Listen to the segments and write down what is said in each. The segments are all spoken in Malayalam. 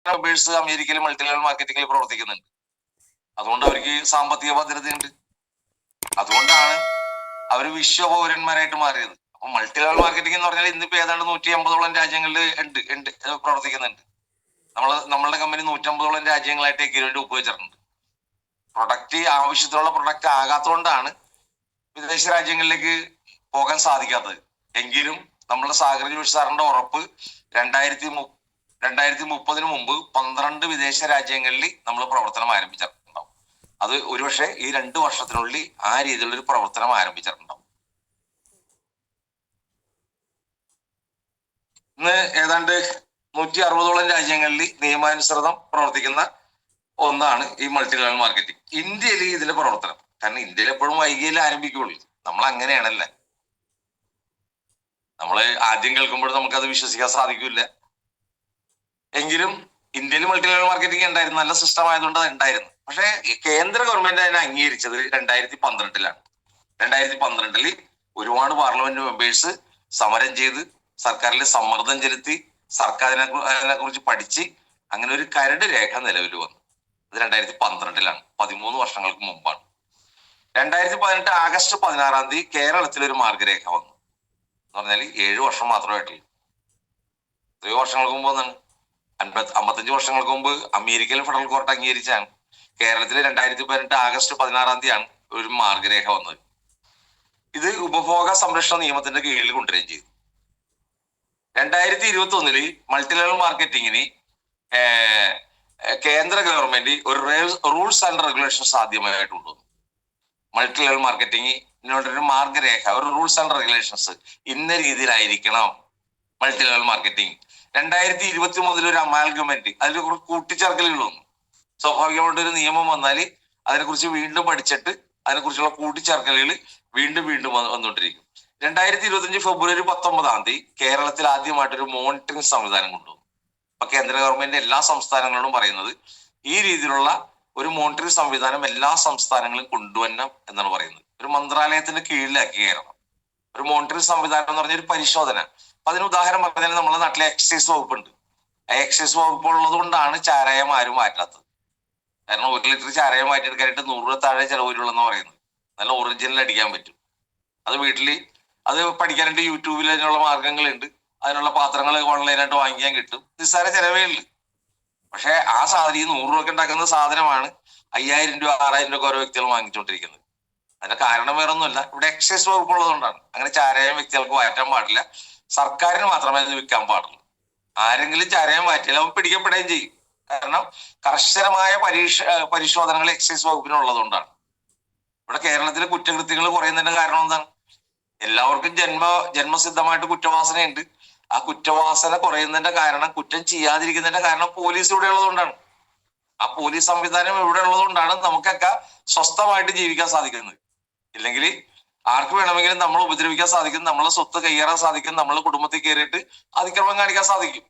മെമ്പേഴ്സ് അമേരിക്കയിൽ മൾട്ടി ലെവൽ മാർക്കറ്റിംഗിൽ പ്രവർത്തിക്കുന്നുണ്ട്. അതുകൊണ്ട് അവർക്ക് സാമ്പത്തിക ഭദ്രതയുണ്ട്. അതുകൊണ്ടാണ് അവർ വിശ്വപൗരന്മാരായിട്ട് മാറിയത്. അപ്പൊ മൾട്ടി ലെവൽ മാർക്കറ്റിംഗ് എന്ന് പറഞ്ഞാൽ ഇന്നിപ്പോ ഏതാണ്ട് 180ഓളം രാജ്യങ്ങളിൽ ഉണ്ട് പ്രവർത്തിക്കുന്നുണ്ട്. നമ്മളുടെ കമ്പനി 150ഓളം രാജ്യങ്ങളായിട്ട് എഗ്രിമെന്റ് ഒപ്പുവെച്ചിട്ടുണ്ട്. പ്രൊഡക്റ്റ് ആവശ്യത്തിനുള്ള പ്രൊഡക്റ്റ് ആകാത്തതുകൊണ്ടാണ് വിദേശ രാജ്യങ്ങളിലേക്ക് പോകാൻ സാധിക്കാത്തത്. എങ്കിലും നമ്മളുടെ സാഗർ ജോഷി സാറിന്റെ ഉറപ്പ് 2030 മുമ്പ് 12 വിദേശ രാജ്യങ്ങളിൽ നമ്മൾ പ്രവർത്തനം ആരംഭിച്ചിട്ടുണ്ടാവും. അത് ഒരുപക്ഷെ ഈ 2 വർഷത്തിനുള്ളിൽ ആ രീതിയിലുള്ള ഒരു പ്രവർത്തനം ആരംഭിച്ചിട്ടുണ്ടാവും. ഇന്ന് ഏതാണ്ട് 160ഓളം രാജ്യങ്ങളിൽ നിയമാനുസൃതം പ്രവർത്തിക്കുന്ന ഒന്നാണ് ഈ മൾട്ടി ലെവൽ മാർക്കറ്റിംഗ്. ഇന്ത്യയിൽ ഇതിന്റെ പ്രവർത്തനം, കാരണം ഇന്ത്യയിൽ എപ്പോഴും വൈകിയല്ലേ ആരംഭിക്കുള്ളൂ. നമ്മൾ അങ്ങനെയാണല്ലേ. നമ്മള് ആദ്യം കേൾക്കുമ്പോൾ നമുക്കത് വിശ്വസിക്കാൻ സാധിക്കില്ല. എങ്കിലും ഇന്ത്യയിൽ മൾട്ടി ലെവൽ മാർക്കറ്റിംഗ് ഉണ്ടായിരുന്നു, നല്ല സിസ്റ്റം ആയതുകൊണ്ട് അത് ഉണ്ടായിരുന്നു. പക്ഷെ കേന്ദ്ര ഗവൺമെന്റ് അതിനെ അംഗീകരിച്ചത് 2012-ലാണ്. 2012 ഒരുപാട് പാർലമെന്റ് മെമ്പേഴ്സ് സമരം ചെയ്ത് സർക്കാരിൽ സമ്മർദ്ദം ചെലുത്തി സർക്കാർ അതിനെ കുറിച്ച് പഠിച്ച് അങ്ങനെ ഒരു കരട് രേഖ നിലവിൽ വന്നു. ഇത് 2012-ലാണ്, 13 വർഷങ്ങൾക്ക് മുമ്പാണ്. 2018 ആഗസ്റ്റ് 16 കേരളത്തിൽ ഒരു മാർഗരേഖ വന്നു. എന്ന് പറഞ്ഞാൽ 7 വർഷം മാത്രമായിട്ടുള്ളൂ. എത്രയോ വർഷങ്ങൾക്ക് മുമ്പ് വന്നാണ്. 55 വർഷങ്ങൾക്ക് മുമ്പ് അമേരിക്കൻ ഫെഡറൽ കോർട്ട് അംഗീകരിച്ചാണ്. കേരളത്തിൽ 2018 ആഗസ്റ്റ് 16 ഒരു മാർഗരേഖ വന്നത്. ഇത് ഉപഭോഗ സംരക്ഷണ നിയമത്തിന്റെ കീഴിൽ കൊണ്ടുവരികയും ചെയ്തു. 2021 മൾട്ടി ലെവൽ മാർക്കറ്റിങ്ങിന് കേന്ദ്ര ഗവൺമെന്റ് ഒരു റൂൾസ് ആൻഡ് റെഗുലേഷൻസ് ആദ്യമായിട്ട് കൊണ്ടുവന്നു. മൾട്ടി ലെവൽ മാർക്കറ്റിങ്ങിനോടൊരു മാർഗരേഖ, ഒരു റൂൾസ് ആൻഡ് റെഗുലേഷൻസ് ഇന്ന രീതിയിലായിരിക്കണം മൾട്ടി ലെവൽ മാർക്കറ്റിംഗ്. 2020 ഒരു അമാൽഗമെന്റ്, അതിൽ കുറച്ച് കൂട്ടിച്ചേർക്കലുകൾ വന്നു. സ്വാഭാവികമായിട്ട് ഒരു നിയമം വന്നാൽ അതിനെക്കുറിച്ച് വീണ്ടും പഠിച്ചിട്ട് അതിനെക്കുറിച്ചുള്ള കൂട്ടിച്ചേർക്കലുകൾ വീണ്ടും വന്നുകൊണ്ടിരിക്കും. 2025 ഫെബ്രുവരി 19 കേരളത്തിൽ ആദ്യമായിട്ടൊരു മോണിറ്ററിംഗ് സംവിധാനം കൊണ്ടുവന്നു. അപ്പൊ കേന്ദ്ര ഗവൺമെന്റ് എല്ലാ സംസ്ഥാനങ്ങളോടും പറയുന്നത് ഈ രീതിയിലുള്ള ഒരു മോണിറ്ററിംഗ് സംവിധാനം എല്ലാ സംസ്ഥാനങ്ങളും കൊണ്ടുവരണം എന്നാണ് പറയുന്നത്. ഒരു മന്ത്രാലയത്തിന്റെ കീഴിലാക്കി കയറണം. ഒരു മോണിറ്ററിംഗ് സംവിധാനം എന്ന് പറഞ്ഞ ഒരു പരിശോധന. അപ്പൊ അതിന് ഉദാഹരണം പറഞ്ഞാൽ നമ്മുടെ നാട്ടിലെ എക്സൈസ് വകുപ്പുണ്ട്. ആ എക്സൈസ് വകുപ്പ് ഉള്ളത് കൊണ്ടാണ് ചാരായം ആരും മാറ്റാത്തത്. കാരണം 1 ലിറ്റർ ചാരായം മാറ്റിയെടുക്കാനായിട്ട് 100 രൂപ താഴെ ചെലവിലുള്ളെന്ന് പറയുന്നത്. നല്ല ഒറിജിനൽ അടിക്കാൻ പറ്റും. അത് വീട്ടിൽ അത് പഠിക്കാനായിട്ട് യൂട്യൂബിൽ അതിനുള്ള മാർഗങ്ങളുണ്ട്. അതിനുള്ള പാത്രങ്ങൾ ഓൺലൈനായിട്ട് വാങ്ങിക്കാൻ കിട്ടും. നിസ്സാര ചെലവേ ഉള്ളു. പക്ഷെ ആ സാധനം ഈ 100 രൂപ ഉണ്ടാക്കുന്ന സാധനമാണ് 5000 രൂപ 6000 രൂപ ഓരോ വ്യക്തികൾ വാങ്ങിച്ചുകൊണ്ടിരിക്കുന്നത്. അതിന്റെ കാരണം വേറെ ഒന്നുമല്ല, ഇവിടെ എക്സൈസ് വകുപ്പ് ഉള്ളതുകൊണ്ടാണ്. അങ്ങനെ ചാരായം വ്യക്തികൾക്ക് മാറ്റാൻ പാടില്ല. സർക്കാരിന് മാത്രമേ ഇത് വിൽക്കാൻ പാടുള്ളൂ. ആരെങ്കിലും ചാരായം മാറ്റിയാൽ അവൻ പിടിക്കപ്പെടുകയും ചെയ്യും. കാരണം കർശനമായ പരിശോധനകൾ എക്സൈസ് വകുപ്പിനുള്ളതുകൊണ്ടാണ്. ഇവിടെ കേരളത്തിലെ കുറ്റകൃത്യങ്ങൾ കുറയുന്നതിന്റെ കാരണം എന്താണ്? എല്ലാവർക്കും ജന്മസിദ്ധമായിട്ട് കുറ്റവാസനയുണ്ട്. ആ കുറ്റവാസന കുറയുന്നതിന്റെ കാരണം, കുറ്റം ചെയ്യാതിരിക്കുന്നതിന്റെ കാരണം പോലീസ് ഇവിടെ ഉള്ളതുകൊണ്ടാണ്. ആ പോലീസ് സംവിധാനം ഇവിടെ ഉള്ളതുകൊണ്ടാണ് നമുക്കൊക്കെ സ്വസ്ഥമായിട്ട് ജീവിക്കാൻ സാധിക്കുന്നത്. ഇല്ലെങ്കിൽ ആർക്ക് വേണമെങ്കിലും നമ്മൾ ഉപദ്രവിക്കാൻ സാധിക്കും, നമ്മളെ സ്വത്ത് കയ്യേറാൻ സാധിക്കും, നമ്മളെ കുടുംബത്തിൽ കയറിയിട്ട് അതിക്രമം കാണിക്കാൻ സാധിക്കും.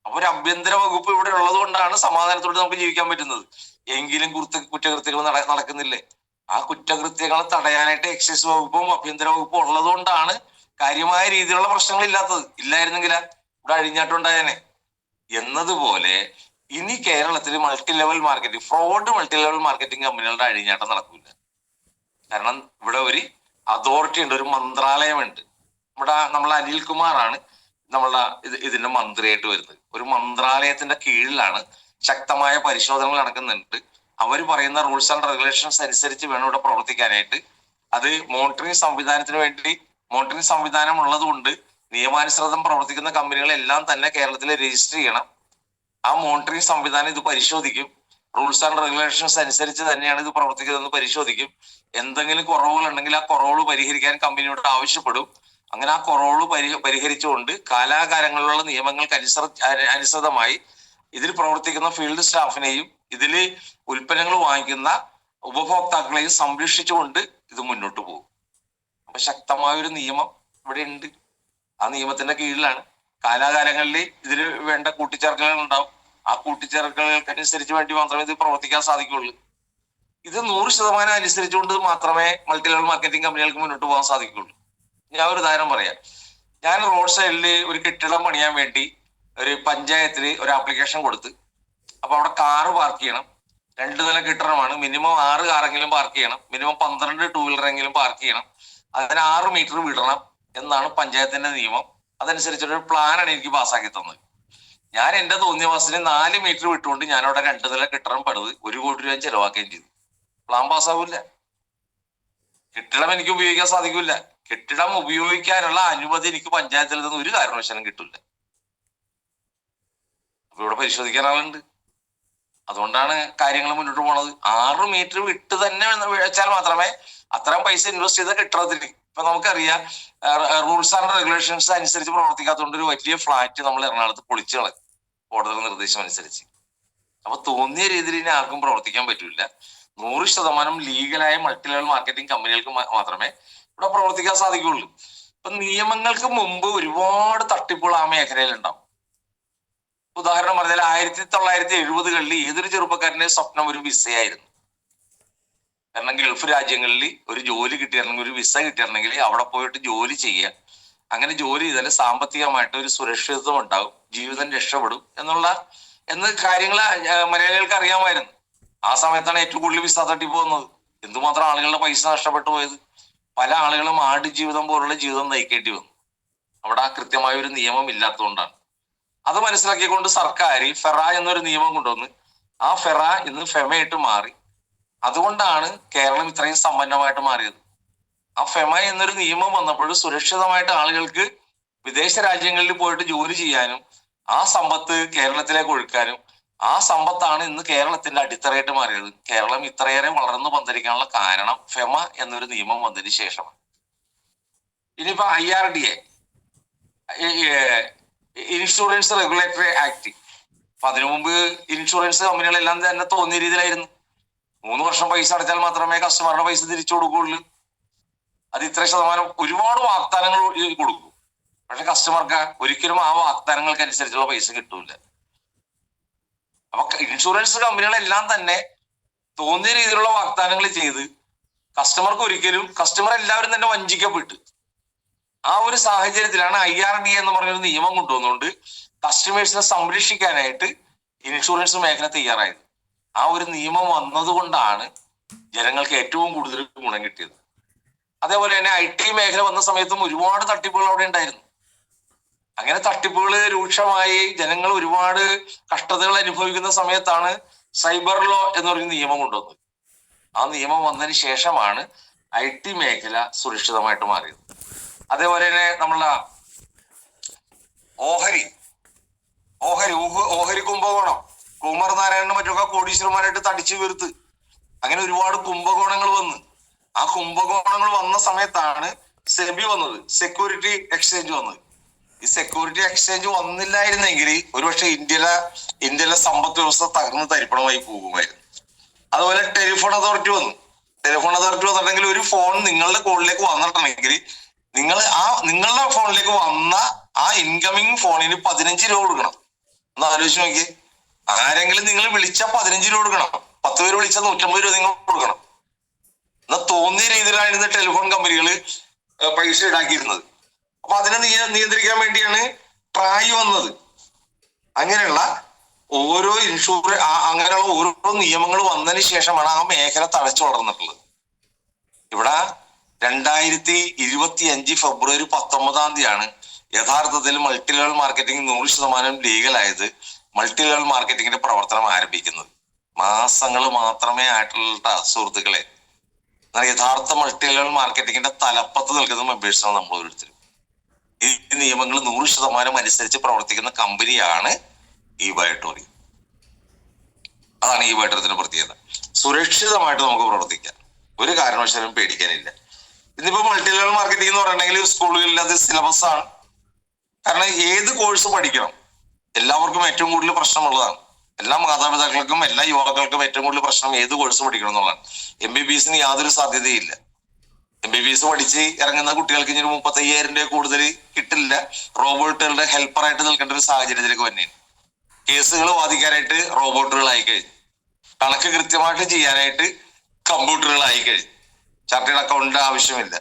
അപ്പൊ ഒരു ആഭ്യന്തര വകുപ്പ് ഇവിടെ ഉള്ളത് കൊണ്ടാണ് സമാധാനത്തോടെ നമുക്ക് ജീവിക്കാൻ പറ്റുന്നത്. എങ്കിലും കുറ്റകൃത്യങ്ങൾ നടക്കുന്നില്ലേ? ആ കുറ്റകൃത്യങ്ങളെ തടയാനായിട്ട് എക്സൈസ് വകുപ്പും ആഭ്യന്തര വകുപ്പും ഉള്ളത് കൊണ്ടാണ് കാര്യമായ രീതിയിലുള്ള പ്രശ്നങ്ങൾ ഇല്ലാത്തത്. ഇല്ലായിരുന്നെങ്കിൽ ഇവിടെ അഴിഞ്ഞാട്ടുണ്ടായേനെ. എന്നതുപോലെ ഇനി കേരളത്തിൽ multi level marketing, fraud multi level marketing കമ്പനികളുടെ അഴിഞ്ഞാട്ടം നടക്കില്ല. കാരണം ഇവിടെ ഒരു അതോറിറ്റി ഉണ്ട്, ഒരു മന്ത്രാലയമുണ്ട്. ഇവിടെ നമ്മളെ അനിൽകുമാറാണ് നമ്മളുടെ ഇതിന്റെ മന്ത്രിയായിട്ട് വരുന്നത്. ഒരു മന്ത്രാലയത്തിന്റെ കീഴിലാണ് ശക്തമായ പരിശോധനകൾ നടക്കുന്നുണ്ട്. അവർ പറയുന്ന റൂൾസ് ആൻഡ് റെഗുലേഷൻസ് അനുസരിച്ച് വേണം ഇവിടെ പ്രവർത്തിക്കാനായിട്ട്. അത് മോണിറ്ററിംഗ് സംവിധാനത്തിന് വേണ്ടി മോണിറ്ററിംഗ് സംവിധാനം ഉള്ളത് കൊണ്ട് നിയമാനുസൃതം പ്രവർത്തിക്കുന്ന കമ്പനികളെല്ലാം തന്നെ കേരളത്തിൽ രജിസ്റ്റർ ചെയ്യണം. ആ മോണിറ്ററിംഗ് സംവിധാനം ഇത് പരിശോധിക്കും. റൂൾസ് ആൻഡ് റെഗുലേഷൻസ് അനുസരിച്ച് തന്നെയാണ് ഇത് പ്രവർത്തിക്കുന്നതെന്ന് പരിശോധിക്കും. എന്തെങ്കിലും കുറവുകൾ ഉണ്ടെങ്കിൽ ആ കുറവുകൾ പരിഹരിക്കാൻ കമ്പനിയോട് ആവശ്യപ്പെടും. അങ്ങനെ ആ കുറവുകൾ പരിഹരിച്ചുകൊണ്ട് കാലാകാലങ്ങളിലുള്ള നിയമങ്ങൾക്ക് അനുസൃതമായി ഇതിൽ പ്രവർത്തിക്കുന്ന ഫീൽഡ് സ്റ്റാഫിനെയും ഇതിൽ ഉൽപ്പന്നങ്ങൾ വാങ്ങിക്കുന്ന ഉപഭോക്താക്കളെയും സംരക്ഷിച്ചുകൊണ്ട് ഇത് മുന്നോട്ട് പോകും. അപ്പൊ ശക്തമായ ഒരു നിയമം ഇവിടെ ഉണ്ട്. ആ നിയമത്തിന്റെ കീഴിലാണ് കാലാകാലങ്ങളിൽ ഇതിൽ വേണ്ട കൂട്ടിച്ചേർക്കലുകൾ ഉണ്ടാവും. ആ കൂട്ടിച്ചേർക്കലുകൾക്കനുസരിച്ച് വേണ്ടി മാത്രമേ ഇത് പ്രവർത്തിക്കാൻ സാധിക്കുള്ളൂ. ഇത് 100% അനുസരിച്ചുകൊണ്ട് മാത്രമേ മൾട്ടി ലെവൽ മാർക്കറ്റിംഗ് കമ്പനികൾക്ക് മുന്നോട്ട് പോകാൻ സാധിക്കുള്ളൂ. ഞാൻ ഒരു ഉദാഹരണം പറയാം. ഞാൻ റോഡ് സൈഡിൽ ഒരു കെട്ടിടം പണിയാൻ വേണ്ടി ഒരു പഞ്ചായത്തിൽ ഒരു ആപ്ലിക്കേഷൻ കൊടുത്ത് അപ്പൊ അവിടെ കാറ് പാർക്ക് ചെയ്യണം, 2 നില കെട്ടിടമാണ്, മിനിമം 6 കാറെങ്കിലും പാർക്ക് ചെയ്യണം, മിനിമം 12 ടൂ വീലറെങ്കിലും പാർക്ക് ചെയ്യണം, അതിന് 6 മീറ്റർ വിടണം എന്നാണ് പഞ്ചായത്തിന്റെ നിയമം. അതനുസരിച്ചൊരു പ്ലാനാണ് എനിക്ക് പാസ്സാക്കി തന്നത്. ഞാൻ എന്റെ തോന്നിയവാസത്തിന് 4 മീറ്റർ വിട്ടുകൊണ്ട് ഞാൻ അവിടെ 2 നില കെട്ടിടം പണിത് 1 കോടി രൂപ ചെലവാക്കുകയും ചെയ്തു. പ്ലാൻ പാസ്സാവില്ല, കെട്ടിടം എനിക്ക് ഉപയോഗിക്കാൻ സാധിക്കില്ല. കെട്ടിടം ഉപയോഗിക്കാനുള്ള അനുമതി എനിക്ക് പഞ്ചായത്തിൽ നിന്ന് ഒരു കാരണവശാലും കിട്ടില്ല. അപ്പൊ ഇവിടെ പരിശോധിക്കാൻ ആളുണ്ട്. അതുകൊണ്ടാണ് കാര്യങ്ങൾ മുന്നോട്ട് പോണത്. 6 മീറ്റർ വിട്ട് തന്നെ വെച്ചാൽ മാത്രമേ അത്രയും പൈസ ഇൻവെസ്റ്റ് ചെയ്ത കെട്ടിടത്തിന്. ഇപ്പൊ നമുക്കറിയാം, റൂൾസ് ആൻഡ് റെഗുലേഷൻസ് അനുസരിച്ച് പ്രവർത്തിക്കാത്തതുകൊണ്ട് ഒരു വലിയ ഫ്ലാറ്റ് നമ്മൾ എറണാകുളത്ത് പൊളിച്ചു കളഞ്ഞു, കോടതി നിർദ്ദേശം അനുസരിച്ച്. അപ്പൊ തോന്നിയ രീതിയിൽ ഇനി ആർക്കും പ്രവർത്തിക്കാൻ പറ്റില്ല. 100% ലീഗലായ മൾട്ടി ലെവൽ മാർക്കറ്റിംഗ് കമ്പനികൾക്ക് മാത്രമേ ഇവിടെ പ്രവർത്തിക്കാൻ സാധിക്കുകയുള്ളൂ. ഇപ്പൊ നിയമങ്ങൾക്ക് മുമ്പ് ഒരുപാട് തട്ടിപ്പുകൾ ആ മേഖലയിൽ ഉണ്ടാവും. ഉദാഹരണം പറഞ്ഞാൽ 1970-കളിൽ ഏതൊരു ചെറുപ്പക്കാരന്റെ സ്വപ്നം ഒരു വിസയായിരുന്നു. കാരണം ഗൾഫ് രാജ്യങ്ങളിൽ ഒരു ജോലി കിട്ടിയിരുന്നെങ്കിൽ, ഒരു വിസ കിട്ടിയിരുന്നെങ്കിൽ അവിടെ പോയിട്ട് ജോലി ചെയ്യുക. അങ്ങനെ ജോലി ചെയ്താൽ സാമ്പത്തികമായിട്ട് ഒരു സുരക്ഷിതത്വം ഉണ്ടാവും, ജീവിതം രക്ഷപ്പെടും എന്ന് കാര്യങ്ങൾ മലയാളികൾക്ക് അറിയാമായിരുന്നു. ആ സമയത്താണ് ഏറ്റവും കൂടുതൽ വിസ തട്ടിപ്പ് വന്നത്. എന്തുമാത്രം ആളുകളുടെ പൈസ നഷ്ടപ്പെട്ടു പോയത്. പല ആളുകളും ആട് ജീവിതം പോലുള്ള ജീവിതം നയിക്കേണ്ടി വന്നു. അവിടെ കൃത്യമായ ഒരു നിയമം ഇല്ലാത്തതുകൊണ്ടാണ്. അത് മനസ്സിലാക്കിക്കൊണ്ട് സർക്കാർ ഫെറ എന്നൊരു നിയമം കൊണ്ടുവന്ന് ആ ഫെറ ഇന്ന് ഫെമയായിട്ട് മാറി. അതുകൊണ്ടാണ് കേരളം ഇത്രയും സമ്പന്നമായിട്ട് മാറിയത്. ആ ഫെമ എന്നൊരു നിയമം വന്നപ്പോൾ സുരക്ഷിതമായിട്ട് ആളുകൾക്ക് വിദേശ രാജ്യങ്ങളിൽ പോയിട്ട് ജോലി ചെയ്യാനും ആ സമ്പത്ത് കേരളത്തിലേക്ക് ഒഴുക്കാനും, ആ സമ്പത്താണ് ഇന്ന് കേരളത്തിന്റെ അടിത്തറയായിട്ട് മാറിയത്. കേരളം ഇത്രയേറെ വളർന്നു പന്തലിക്കാനുള്ള കാരണം ഫെമ എന്നൊരു നിയമം വന്നതിന് ശേഷമാണ്. ഇനിയിപ്പോ IRDA, ഇൻഷുറൻസ് റെഗുലേറ്ററി ആക്ട്. അപ്പൊ അതിനു മുമ്പ് ഇൻഷുറൻസ് കമ്പനികളെല്ലാം തന്നെ തോന്നിയ രീതിയിലായിരുന്നു. 3 വർഷം പൈസ അടച്ചാൽ മാത്രമേ കസ്റ്റമറുടെ പൈസ തിരിച്ചു കൊടുക്കുകയുള്ളൂ. അത് ഇത്ര ശതമാനം ഒരുപാട് വാഗ്ദാനങ്ങൾ കൊടുക്കും. പക്ഷെ കസ്റ്റമർക്ക് ഒരിക്കലും ആ വാഗ്ദാനങ്ങൾക്ക് അനുസരിച്ചുള്ള പൈസ കിട്ടൂല. അപ്പൊ ഇൻഷുറൻസ് കമ്പനികളെല്ലാം തന്നെ തോന്നിയ രീതിയിലുള്ള വാഗ്ദാനങ്ങൾ ചെയ്ത് കസ്റ്റമർ എല്ലാവരും തന്നെ വഞ്ചിക്കപ്പെട്ടു. ആ ഒരു സാഹചര്യത്തിലാണ് IRDA എന്ന് പറഞ്ഞൊരു നിയമം കൊണ്ടുവന്നുകൊണ്ട് കസ്റ്റമേഴ്സിനെ സംരക്ഷിക്കാനായിട്ട് ഇൻഷുറൻസ് മേഖല തയ്യാറായത്. ആ ഒരു നിയമം വന്നതുകൊണ്ടാണ് ജനങ്ങൾക്ക് ഏറ്റവും കൂടുതൽ ഗുണം കിട്ടിയത്. അതേപോലെ തന്നെ IT മേഖല വന്ന സമയത്തും ഒരുപാട് തട്ടിപ്പുകൾ അവിടെ ഉണ്ടായിരുന്നു. അങ്ങനെ തട്ടിപ്പുകൾ രൂക്ഷമായി ജനങ്ങൾ ഒരുപാട് കഷ്ടതകൾ അനുഭവിക്കുന്ന സമയത്താണ് സൈബർ ലോ എന്നൊരു നിയമം കൊണ്ടുവന്നത്. ആ നിയമം വന്നതിന് ശേഷമാണ് IT മേഖല സുരക്ഷിതമായിട്ട് മാറിയത്. അതേപോലെ തന്നെ നമ്മളെ ഓഹരി കുംഭകോണം, കുമാരനാരായണനും മറ്റൊക്കെ കോടീശ്വരന്മാരായിട്ട് തടിച്ചു വീർത്ത് അങ്ങനെ ഒരുപാട് കുംഭകോണങ്ങൾ വന്ന്, ആ കുംഭകോണങ്ങൾ വന്ന സമയത്താണ് സെബി വന്നത്, സെക്യൂരിറ്റി എക്സ്ചേഞ്ച് വന്നത്. ഈ സെക്യൂരിറ്റി എക്സ്ചേഞ്ച് വന്നില്ലായിരുന്നെങ്കിൽ ഒരുപക്ഷെ ഇന്ത്യയിലെ സമ്പദ് വ്യവസ്ഥ തകർന്ന് തരിപ്പണമായി പോകുമായിരുന്നു. അതുപോലെ ടെലിഫോൺ അതോറിറ്റി വന്നിട്ടുണ്ടെങ്കിൽ ഒരു ഫോൺ നിങ്ങളുടെ കോളിലേക്ക് വന്നിട്ടുണ്ടെങ്കിൽ നിങ്ങളുടെ ഫോണിലേക്ക് വന്ന ആ ഇൻകമിങ് ഫോണിന് 15 രൂപ കൊടുക്കണം. ഒന്ന് ആലോചിച്ച് നോക്കി. ആരെങ്കിലും നിങ്ങൾ വിളിച്ച 15 രൂപ കൊടുക്കണം. 10 പേര് വിളിച്ചാൽ 150 രൂപ നിങ്ങൾ കൊടുക്കണം. എന്നാൽ തോന്നിയ രീതിയിലായിരുന്നു ടെലിഫോൺ കമ്പനികൾ പൈസ ഈടാക്കിയിരുന്നത്. അപ്പൊ അതിനെ നിയന്ത്രിക്കാൻ വേണ്ടിയാണ് ട്രായ് വന്നത്. അങ്ങനെയുള്ള ഓരോ നിയമങ്ങൾ വന്നതിന് ശേഷമാണ് ആ മേഖല തഴച്ചു വളർന്നിട്ടുള്ളത്. ഇവിടെ 2025 ഫെബ്രുവരി 19 യഥാർത്ഥത്തിൽ മൾട്ടി ലെവൽ മാർക്കറ്റിംഗ് 100% ലീഗലായത്. മൾട്ടി ലെവൽ മാർക്കറ്റിംഗിന്റെ പ്രവർത്തനം ആരംഭിക്കുന്നത് മാസങ്ങൾ മാത്രമേ ആയിട്ടുള്ള സുഹൃത്തുക്കളെ. എന്നാൽ യഥാർത്ഥ മൾട്ടി ലെവൽ മാർക്കറ്റിംഗിന്റെ തലപ്പത്ത് നിൽക്കുന്ന മെമ്പേഴ്സാണ് നമ്മൾ ഓരോരുത്തരും. ഈ നിയമങ്ങൾ 100% അനുസരിച്ച് പ്രവർത്തിക്കുന്ന കമ്പനിയാണ് ഇബയോട്ടോറിയം. അതാണ് ഇബയോട്ടോറിയത്തിന്റെ പ്രത്യേകത. സുരക്ഷിതമായിട്ട് നമുക്ക് പ്രവർത്തിക്കാം, ഒരു കാരണവശാലും പേടിക്കാനില്ല. ഇന്നിപ്പോ മൾട്ടി ലെവൽ മാർക്കറ്റിംഗ് എന്ന് പറഞ്ഞിട്ടുണ്ടെങ്കിൽ സ്കൂളുകളിൽ അത് സിലബസ് ആണ്. കാരണം ഏത് കോഴ്സ് പഠിക്കണം എല്ലാവർക്കും ഏറ്റവും കൂടുതൽ പ്രശ്നമുള്ളതാണ്. എല്ലാ മാതാപിതാക്കൾക്കും എല്ലാ യുവാക്കൾക്കും ഏറ്റവും കൂടുതൽ പ്രശ്നം ഏത് കോഴ്സ് പഠിക്കണം എന്നുള്ളതാണ്. MBBSന് യാതൊരു സാധ്യതയില്ല. MBBS പഠിച്ച് ഇറങ്ങുന്ന കുട്ടികൾക്ക് ഇനി 35,000 രൂപ കൂടുതൽ കിട്ടില്ല. റോബോട്ടുകളുടെ ഹെൽപ്പറായിട്ട് നിൽക്കേണ്ട ഒരു സാഹചര്യത്തിലേക്ക് തന്നെയാണ്. കേസുകൾ വാദിക്കാനായിട്ട് റോബോട്ടുകളായി കഴിഞ്ഞു, കണക്ക് കൃത്യമായിട്ട് ചെയ്യാനായിട്ട് കമ്പ്യൂട്ടറുകളായി കഴിഞ്ഞു, ചാർട്ടേഡ് അക്കൗണ്ടിന്റെ ആവശ്യമില്ല.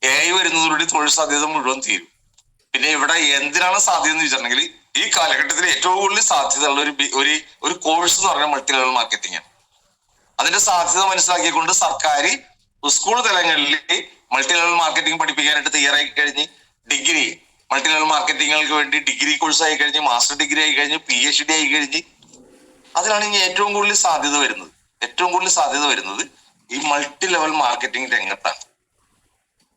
AI വരുന്നതോടുകൂടി തൊഴിൽ സാധ്യത മുഴുവൻ തീരും. പിന്നെ ഇവിടെ എന്തിനാണ് സാധ്യത എന്ന് വെച്ചിട്ടുണ്ടെങ്കിൽ ഈ കാലഘട്ടത്തിൽ ഏറ്റവും കൂടുതൽ സാധ്യതയുള്ള ഒരു കോഴ്സ് എന്ന് പറഞ്ഞാൽ മൾട്ടി ലെവൽ മാർക്കറ്റിംഗ് ആണ്. അതിന്റെ സാധ്യത മനസ്സിലാക്കിക്കൊണ്ട് സർക്കാർ സ്കൂൾ തലങ്ങളിൽ മൾട്ടി ലെവൽ മാർക്കറ്റിംഗ് പഠിപ്പിക്കാനായിട്ട് തയ്യാറായി കഴിഞ്ഞ് ഡിഗ്രി മൾട്ടി ലെവൽ മാർക്കറ്റിംഗുകൾക്ക് വേണ്ടി ഡിഗ്രി കോഴ്സ് ആയി കഴിഞ്ഞ് മാസ്റ്റർ ഡിഗ്രി ആയി കഴിഞ്ഞ് PhD ആയി കഴിഞ്ഞ് അതിലാണ് ഇനി ഏറ്റവും കൂടുതൽ സാധ്യത വരുന്നത് ഈ മൾട്ടി ലെവൽ മാർക്കറ്റിംഗ് രംഗത്താണ്.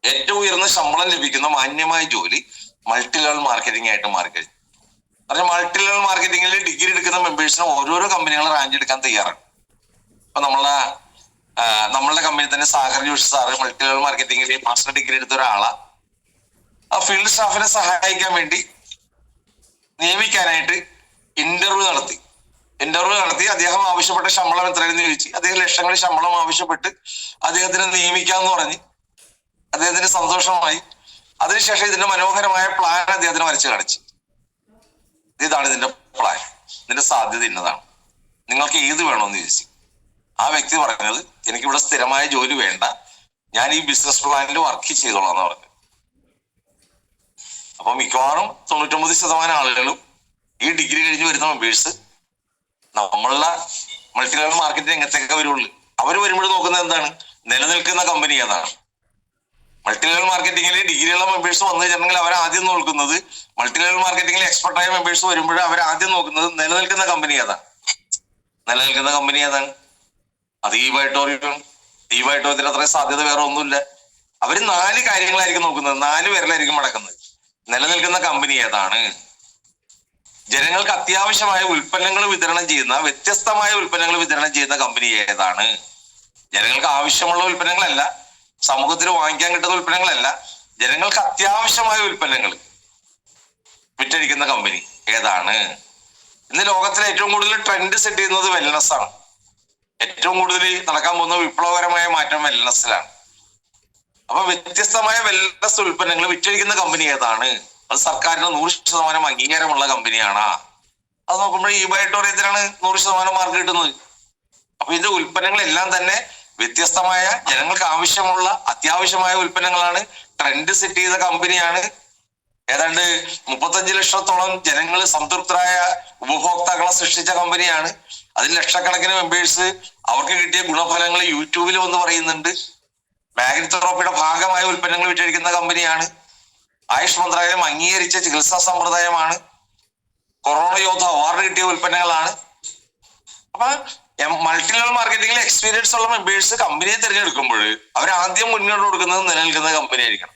ഏറ്റവും ഉയർന്ന ശമ്പളം ലഭിക്കുന്ന മാന്യമായ ജോലി മൾട്ടി ലെവൽ മാർക്കറ്റിംഗ് ആയിട്ട് മാറിക്കഴിഞ്ഞു. കാരണം മൾട്ടി ലെവൽ മാർക്കറ്റിംഗിൽ ഡിഗ്രി എടുക്കുന്ന മെമ്പേഴ്സിന് ഓരോരോ കമ്പനികൾ റാങ്ക് എടുക്കാൻ തയ്യാറാണ്. ഇപ്പൊ നമ്മളുടെ കമ്പനി തന്നെ Sagar Joshi sir multi level മാർക്കറ്റിംഗിൽ മാസ്റ്റർ ഡിഗ്രി എടുത്ത ഒരാളാ. ആ ഫീൽഡ് സ്റ്റാഫിനെ സഹായിക്കാൻ വേണ്ടി നിയമിക്കാനായിട്ട് ഇന്റർവ്യൂ നടത്തി അദ്ദേഹം ആവശ്യപ്പെട്ട ശമ്പളം എത്രയെന്ന് ചോദിച്ചു. അദ്ദേഹം ലക്ഷങ്ങളിൽ ശമ്പളം ആവശ്യപ്പെട്ട് അദ്ദേഹത്തിനെ നിയമിക്കാന്ന് പറഞ്ഞ് അദ്ദേഹത്തിന് സന്തോഷമായി. അതിനുശേഷം ഇതിന്റെ മനോഹരമായ പ്ലാൻ അദ്ദേഹത്തിന് വരച്ചു കാണിച്ചു. ഇതാണ് ഇതിന്റെ പ്ലാൻ, ഇതിന്റെ സാധ്യത ഇന്നതാണ്, നിങ്ങൾക്ക് ഏത് വേണമെന്ന് ചോദിച്ചു. ആ വ്യക്തി പറഞ്ഞത് എനിക്കിവിടെ സ്ഥിരമായ ജോലി വേണ്ട, ഞാൻ ഈ ബിസിനസ് പ്ലാനിൽ വർക്ക് ചെയ്തോളാം എന്ന് പറഞ്ഞു. അപ്പൊ മിക്കവാറും 99% ആളുകളും ഈ ഡിഗ്രി കഴിഞ്ഞ് വരുന്ന മെമ്പേഴ്സ് നമ്മളുടെ മൾട്ടി ലെവൽ മാർക്കറ്റിംഗ് രംഗത്തേക്ക് വരുള്ളൂ. അവർ വരുമ്പോൾ നോക്കുന്നത് എന്താണ്? നിലനിൽക്കുന്ന കമ്പനി ഏതാണ്. മൾട്ടി ലെവൽ മാർക്കറ്റിംഗിൽ ഡിഗ്രിയുള്ള മെമ്പേഴ്സ് വന്നു കഴിഞ്ഞിട്ടുണ്ടെങ്കിൽ അവർ ആദ്യം നോക്കുന്നത്, മൾട്ടി ലെവൽ മാർക്കറ്റിംഗിൽ എക്സ്പെർട്ടായ മെമ്പേഴ്സ് വരുമ്പോൾ അവർ ആദ്യം നോക്കുന്നത് നിലനിൽക്കുന്ന കമ്പനി ഏതാണ്. അത് ഈ വൈട്ടോറിയത്തിന് അത്രയും സാധ്യത വേറെ ഒന്നുമില്ല. അവർ 4 കാര്യങ്ങളായിരിക്കും നോക്കുന്നത്, 4 പേരിലായിരിക്കും മടക്കുന്നത്. നിലനിൽക്കുന്ന കമ്പനി ഏതാണ്, ജനങ്ങൾക്ക് അത്യാവശ്യമായ ഉൽപ്പന്നങ്ങൾ വിതരണം ചെയ്യുന്ന കമ്പനി ഏതാണ്, ജനങ്ങൾക്ക് ആവശ്യമുള്ള ഉൽപ്പന്നങ്ങളല്ല, സമൂഹത്തിൽ വാങ്ങിക്കാൻ കിട്ടുന്ന ഉൽപ്പന്നങ്ങളല്ല, ജനങ്ങൾക്ക് അത്യാവശ്യമായ ഉൽപ്പന്നങ്ങൾ വിറ്റഴിക്കുന്ന കമ്പനി ഏതാണ്. ഇന്ന് ലോകത്തിലെ ഏറ്റവും കൂടുതൽ ട്രെൻഡ് സെറ്റ് ചെയ്യുന്നത് വെൽനസ് ആണ്. ഏറ്റവും കൂടുതൽ നടക്കാൻ പോകുന്ന വിപ്ലവകരമായ മാറ്റം വെൽനസിലാണ്. അപ്പൊ വ്യത്യസ്തമായ വെൽനസ് ഉൽപ്പന്നങ്ങൾ വിറ്റഴിക്കുന്ന കമ്പനി ഏതാണ്, അത് സർക്കാരിന് 100% അംഗീകാരമുള്ള കമ്പനിയാണ്. അത് നോക്കുമ്പോൾ ഈ വൈട്ടോറിയത്തിനാണ് 100% മാർക്ക് കിട്ടുന്നത്. അപ്പൊ ഇതിന്റെ ഉൽപ്പന്നങ്ങളെല്ലാം തന്നെ വ്യത്യസ്തമായ ജനങ്ങൾക്ക് ആവശ്യമുള്ള അത്യാവശ്യമായ ഉൽപ്പന്നങ്ങളാണ്. ട്രെൻഡ് സെറ്റ് ചെയ്ത കമ്പനിയാണ്. ഏതാണ്ട് 35 ലക്ഷത്തോളം ജനങ്ങൾ സംതൃപ്തരായ ഉപഭോക്താക്കളെ സൃഷ്ടിച്ച കമ്പനിയാണ്. അതിൽ ലക്ഷക്കണക്കിന് മെമ്പേഴ്സ് അവർക്ക് കിട്ടിയ ഗുണഫലങ്ങൾ യൂട്യൂബിൽ വന്ന് പറയുന്നുണ്ട്. മാഗ്നറ്റ് തെറാപ്പിയുടെ ഭാഗമായ ഉൽപ്പന്നങ്ങൾ വിറ്റഴിക്കുന്ന കമ്പനിയാണ്. ആയുഷ് മന്ത്രാലയം അംഗീകരിച്ച ചികിത്സാ സമ്പ്രദായമാണ്. കൊറോണ യോദ്ധ അവാർഡ് കിട്ടിയ ഉൽപ്പന്നങ്ങളാണ്. അപ്പൊ മൾട്ടി ലെവൽ മാർക്കറ്റിംഗിൽ എക്സ്പീരിയൻസ് ഉള്ള മെമ്പേഴ്സ് കമ്പനിയെ തിരഞ്ഞെടുക്കുമ്പോൾ അവർ ആദ്യം മുന്നോട്ട് കൊടുക്കുന്നത് നിലനിൽക്കുന്ന കമ്പനി ആയിരിക്കണം.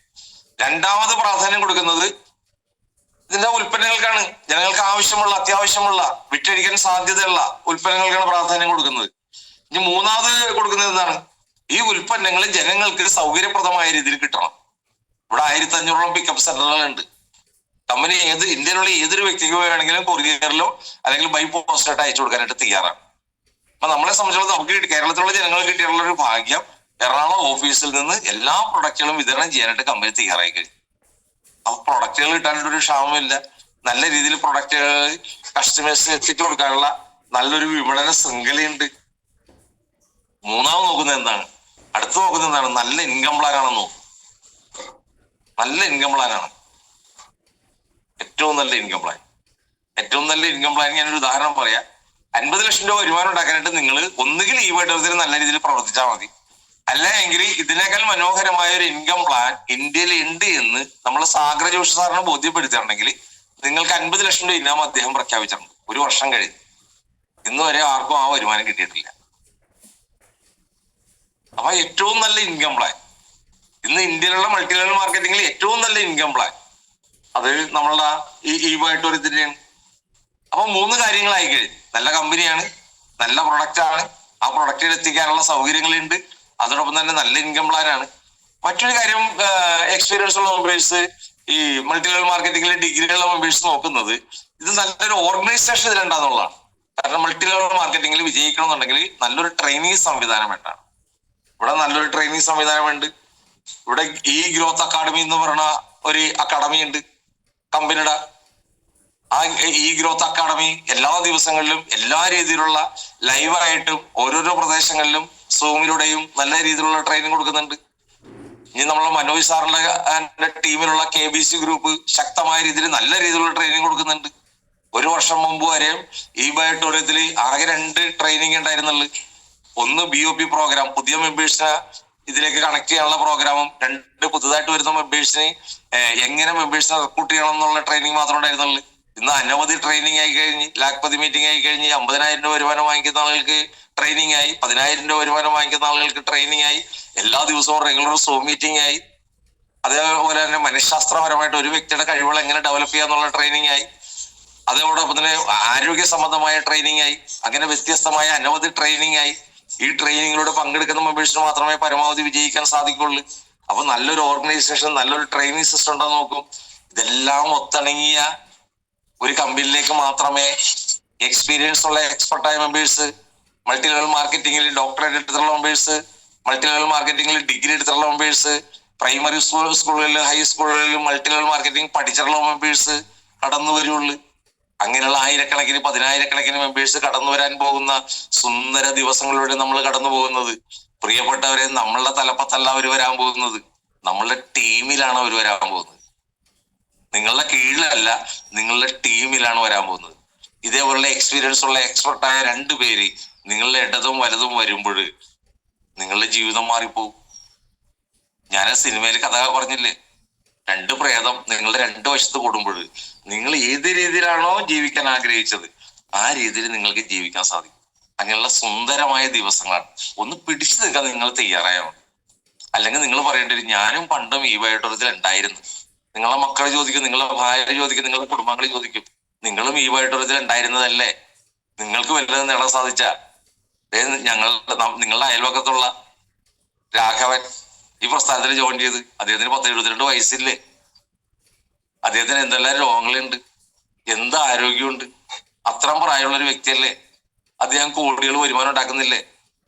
രണ്ടാമത് പ്രാധാന്യം കൊടുക്കുന്നത് ഇതിന്റെ ഉൽപ്പന്നങ്ങൾക്കാണ്. ജനങ്ങൾക്ക് ആവശ്യമുള്ള അത്യാവശ്യമുള്ള വിറ്റഴിക്കാൻ സാധ്യതയുള്ള ഉൽപ്പന്നങ്ങൾക്കാണ് പ്രാധാന്യം കൊടുക്കുന്നത്. ഇനി മൂന്നാമത് കൊടുക്കുന്നത് എന്താണ്? ഈ ഉൽപ്പന്നങ്ങൾ ജനങ്ങൾക്ക് സൗകര്യപ്രദമായ രീതിയിൽ കിട്ടണം. ഇവിടെ 1500ഓളം പിക്കപ്പ് സെന്ററുകളുണ്ട്. കമ്പനി ഇന്ത്യയിലുള്ള ഏതൊരു വ്യക്തിക്ക് വേണമെങ്കിലും കൊറിയറിലോ അല്ലെങ്കിൽ ബൈ പോസ്റ്റായിട്ട് അയച്ചു കൊടുക്കാനായിട്ട് തയ്യാറാണ്. അപ്പൊ നമ്മളെ സംബന്ധിച്ചിടത്തോളം നമുക്ക് കേരളത്തിലുള്ള ജനങ്ങൾക്ക് കിട്ടിയുള്ള ഒരു ഭാഗ്യം, എറണാകുളം ഓഫീസിൽ നിന്ന് എല്ലാ പ്രൊഡക്റ്റുകളും വിതരണം ചെയ്യാനായിട്ട് കമ്പനി തയ്യാറായി കഴിഞ്ഞു. അപ്പൊ പ്രൊഡക്റ്റുകൾ കിട്ടാനായിട്ടൊരു ക്ഷാമമില്ല. നല്ല രീതിയിൽ പ്രൊഡക്റ്റുകൾ കസ്റ്റമേഴ്സിന് എത്തിച്ചു കൊടുക്കാനുള്ള നല്ലൊരു വിപണന ശൃംഖലയുണ്ട്. മൂന്നാമത് നോക്കുന്നത് എന്താണ്? അടുത്ത് നോക്കുന്നത് എന്താണ്? നല്ല ഇൻകം പ്ലാൻ ആണെന്ന് നോക്കും. നല്ല ഇൻകം പ്ലാനാണ് ഏറ്റവും നല്ല ഇൻകം പ്ലാൻ. ഞാനൊരു ഉദാഹരണം പറയാം. 50 ലക്ഷം രൂപ വരുമാനം ഉണ്ടാക്കാനായിട്ട് നിങ്ങൾ ഒന്നുകിൽ ഈ വൈട്ടോറിയത്തിന് നല്ല രീതിയിൽ പ്രവർത്തിച്ചാൽ മതി, അല്ല എങ്കിൽ ഇതിനേക്കാൾ മനോഹരമായ ഒരു ഇൻകം പ്ലാൻ ഇന്ത്യയിൽ ഉണ്ട് എന്ന് നമ്മൾ സാഗർ ജോഷി സാറിനെ ബോധ്യപ്പെടുത്തിയിട്ടുണ്ടെങ്കിൽ നിങ്ങൾക്ക് 50 ലക്ഷം രൂപ ഇനാം അദ്ദേഹം പ്രഖ്യാപിച്ചിട്ടുണ്ട്. 1 വർഷം കഴിഞ്ഞ് ഇന്ന് വരെ ആർക്കും ആ വരുമാനം കിട്ടിയിട്ടില്ല. അപ്പൊ ഏറ്റവും നല്ല ഇൻകം പ്ലാൻ ഇന്ന് ഇന്ത്യയിലുള്ള മൾട്ടി ലെവൽ മാർക്കറ്റിംഗിൽ ഏറ്റവും നല്ല ഇൻകം പ്ലാൻ അത് നമ്മളുടെ ഈ വൈട്ടോറിയത്തിന്റെയാണ്. അപ്പൊ 3 കാര്യങ്ങളായി കഴിഞ്ഞു. നല്ല കമ്പനിയാണ്, നല്ല പ്രൊഡക്റ്റ് ആണ്, ആ പ്രൊഡക്റ്റിൽ എത്തിക്കാനുള്ള സൗകര്യങ്ങളുണ്ട്, അതോടൊപ്പം തന്നെ നല്ല ഇൻകം പ്ലാൻ ആണ്. മറ്റൊരു കാര്യം, എക്സ്പീരിയൻസ് ഉള്ള മെമ്പേഴ്സ് ഈ മൾട്ടി ലെവൽ മാർക്കറ്റിംഗിൽ ഡിഗ്രിയുള്ള മെമ്പേഴ്സ് നോക്കുന്നത് ഇത് നല്ലൊരു ഓർഗനൈസേഷൻ ഇതിലുണ്ടാന്നുള്ളതാണ്. കാരണം മൾട്ടി ലെവൽ മാർക്കറ്റിംഗിൽ വിജയിക്കണമെന്നുണ്ടെങ്കിൽ നല്ലൊരു ട്രെയിനിങ് സംവിധാനം വേണ്ടാണ്. ഇവിടെ നല്ലൊരു ട്രെയിനിങ് സംവിധാനമുണ്ട്. ഇവിടെ ഈ ഗ്രോത്ത് അക്കാഡമി എന്ന് പറയുന്ന ഒരു അക്കാഡമി ഉണ്ട് കമ്പനിയുടെ. ആ ഈ ഗ്രോത്ത് അക്കാഡമി എല്ലാ ദിവസങ്ങളിലും എല്ലാ രീതിയിലുള്ള ലൈവായിട്ടും ഓരോരോ പ്രദേശങ്ങളിലും സൂമിലൂടെയും നല്ല രീതിയിലുള്ള ട്രെയിനിങ് കൊടുക്കുന്നുണ്ട്. ഇനി നമ്മളെ മനോജ് സാറിന്റെ ടീമിലുള്ള KBC ഗ്രൂപ്പ് ശക്തമായ രീതിയിൽ നല്ല രീതിയിലുള്ള ട്രെയിനിങ് കൊടുക്കുന്നുണ്ട്. ഒരു വർഷം മുമ്പ് വരെയും ഈ ബയോട്ടോറിയത്തിൽ ആകെ 2 ട്രെയിനിങ് ഉണ്ടായിരുന്നുള്ളു. ഒന്ന് BOP പ്രോഗ്രാം, പുതിയ മെമ്പേഴ്സിനെ ഇതിലേക്ക് കണക്ട് ചെയ്യാനുള്ള പ്രോഗ്രാമും, 2 പുതുതായിട്ട് വരുന്ന മെമ്പേഴ്സിന് എങ്ങനെ മെമ്പേഴ്സിനെ റിക്രൂട്ട് ചെയ്യണം എന്നുള്ള ട്രെയിനിങ് മാത്രമേ ഉണ്ടായിരുന്നുള്ളൂ. ഇന്ന് അനവധി ട്രെയിനിങ് ആയി കഴിഞ്ഞ്, ലാഖ്പതി മീറ്റിംഗ് ആയി കഴിഞ്ഞ്, 50,000 രൂപ വരുമാനം വാങ്ങിക്കുന്ന ആളുകൾക്ക് ട്രെയിനിങ് ആയി, 10,000 രൂപ വരുമാനം വാങ്ങിക്കുന്ന ആളുകൾക്ക് ട്രെയിനിങ് ആയി, എല്ലാ ദിവസവും റെഗുലർ സൂം മീറ്റിംഗ് ആയി. അതേപോലെ തന്നെ മനഃശാസ്ത്രപരമായിട്ട് ഒരു വ്യക്തിയുടെ കഴിവുകൾ എങ്ങനെ ഡെവലപ്പ് ചെയ്യാന്നുള്ള ട്രെയിനിങ് ആയി. അതോടൊപ്പം തന്നെ ആരോഗ്യ സംബന്ധമായ ട്രെയിനിങ് ആയി. അങ്ങനെ വ്യത്യസ്തമായ അനവധി ട്രെയിനിങ് ആയി. ഈ ട്രെയിനിങ്ങിലൂടെ പങ്കെടുക്കുന്ന മെമ്പേഴ്സിന് മാത്രമേ പരമാവധി വിജയിക്കാൻ സാധിക്കുള്ളൂ. അപ്പൊ നല്ലൊരു ഓർഗനൈസേഷൻ, നല്ലൊരു ട്രെയിനിങ് സിസ്റ്റം ഉണ്ടോ നോക്കും. ഇതെല്ലാം ഒത്തിണങ്ങിയ ഒരു കമ്പനിയിലേക്ക് മാത്രമേ എക്സ്പീരിയൻസ് ഉള്ള എക്സ്പെർട്ടായ മെമ്പേഴ്സ്, മൾട്ടി ലെവൽ മാർക്കറ്റിംഗിൽ ഡോക്ടറേറ്റ് എടുത്തിട്ടുള്ള മെമ്പേഴ്സ്, മൾട്ടി ലെവൽ മാർക്കറ്റിംഗിൽ ഡിഗ്രി എടുത്തിട്ടുള്ള മെമ്പേഴ്സ്, പ്രൈമറി സ്കൂളുകളിലും ഹൈസ്കൂളുകളിലും മൾട്ടി ലെവൽ മാർക്കറ്റിംഗ് പഠിച്ചിട്ടുള്ള മെമ്പേഴ്സ് കടന്നു വരുള്ളൂ. അങ്ങനെയുള്ള ആയിരക്കണക്കിന് 10,000-കണക്കിന് മെമ്പേഴ്സ് കടന്നു വരാൻ പോകുന്ന സുന്ദര ദിവസങ്ങളിലൂടെ നമ്മൾ കടന്നു പോകുന്നത്. പ്രിയപ്പെട്ടവരെ, നമ്മളുടെ തലപ്പത്തല്ല അവർ വരാൻ പോകുന്നത്, നമ്മളുടെ ടീമിലാണ് അവർ വരാൻ പോകുന്നത്. നിങ്ങളുടെ കീഴിലല്ല, നിങ്ങളുടെ ടീമിലാണ് വരാൻ പോകുന്നത്. ഇതേപോലുള്ള എക്സ്പീരിയൻസ് ഉള്ള എക്സ്പെർട്ടായ 2 പേര് നിങ്ങളുടെ ഇടതും വലതും വരുമ്പോൾ നിങ്ങളുടെ ജീവിതം മാറിപ്പോവും. ഞാൻ സിനിമയിൽ കഥ പറഞ്ഞില്ലേ, 2 പ്രേതം നിങ്ങളുടെ 2 വശത്ത് കൂടുമ്പോൾ നിങ്ങൾ ഏത് രീതിയിലാണോ ജീവിക്കാൻ ആഗ്രഹിച്ചത് ആ രീതിയിൽ നിങ്ങൾക്ക് ജീവിക്കാൻ സാധിക്കും. അങ്ങനെയുള്ള സുന്ദരമായ ദിവസങ്ങളാണ്. ഒന്ന് പിടിച്ചു നിൽക്കാൻ നിങ്ങൾ തയ്യാറായാണ്. അല്ലെങ്കിൽ നിങ്ങൾ പറയേണ്ടി വരും, ഞാനും പണ്ടും ഈ ബയോട്ടോറിയത്തിൽ ഉണ്ടായിരുന്നു. നിങ്ങളെ മക്കളെ ചോദിക്കും, നിങ്ങളുടെ ഭാര്യ ചോദിക്കും, നിങ്ങളുടെ കുടുംബാംഗങ്ങളെ ചോദിക്കും, നിങ്ങളും ഈ ബയോട്ടോറിയത്തിൽ ഉണ്ടായിരുന്നതല്ലേ? നിങ്ങൾക്ക് വല്ലതും നേടാൻ സാധിച്ച? നിങ്ങളുടെ അയൽവക്കത്തുള്ള രാഘവൻ ഈ പ്രസ്ഥാനത്തിൽ ജോയിൻ ചെയ്ത്, അദ്ദേഹത്തിന് 72 വയസ്സില്ലേ? അദ്ദേഹത്തിന് എന്തെല്ലാം രോഗങ്ങളുണ്ട്, എന്ത് ആരോഗ്യമുണ്ട്, അത്രയും പ്രായമുള്ള ഒരു വ്യക്തിയല്ലേ? അദ്ദേഹം കോടികൾ വരുമാനം ഉണ്ടാക്കുന്നില്ലേ?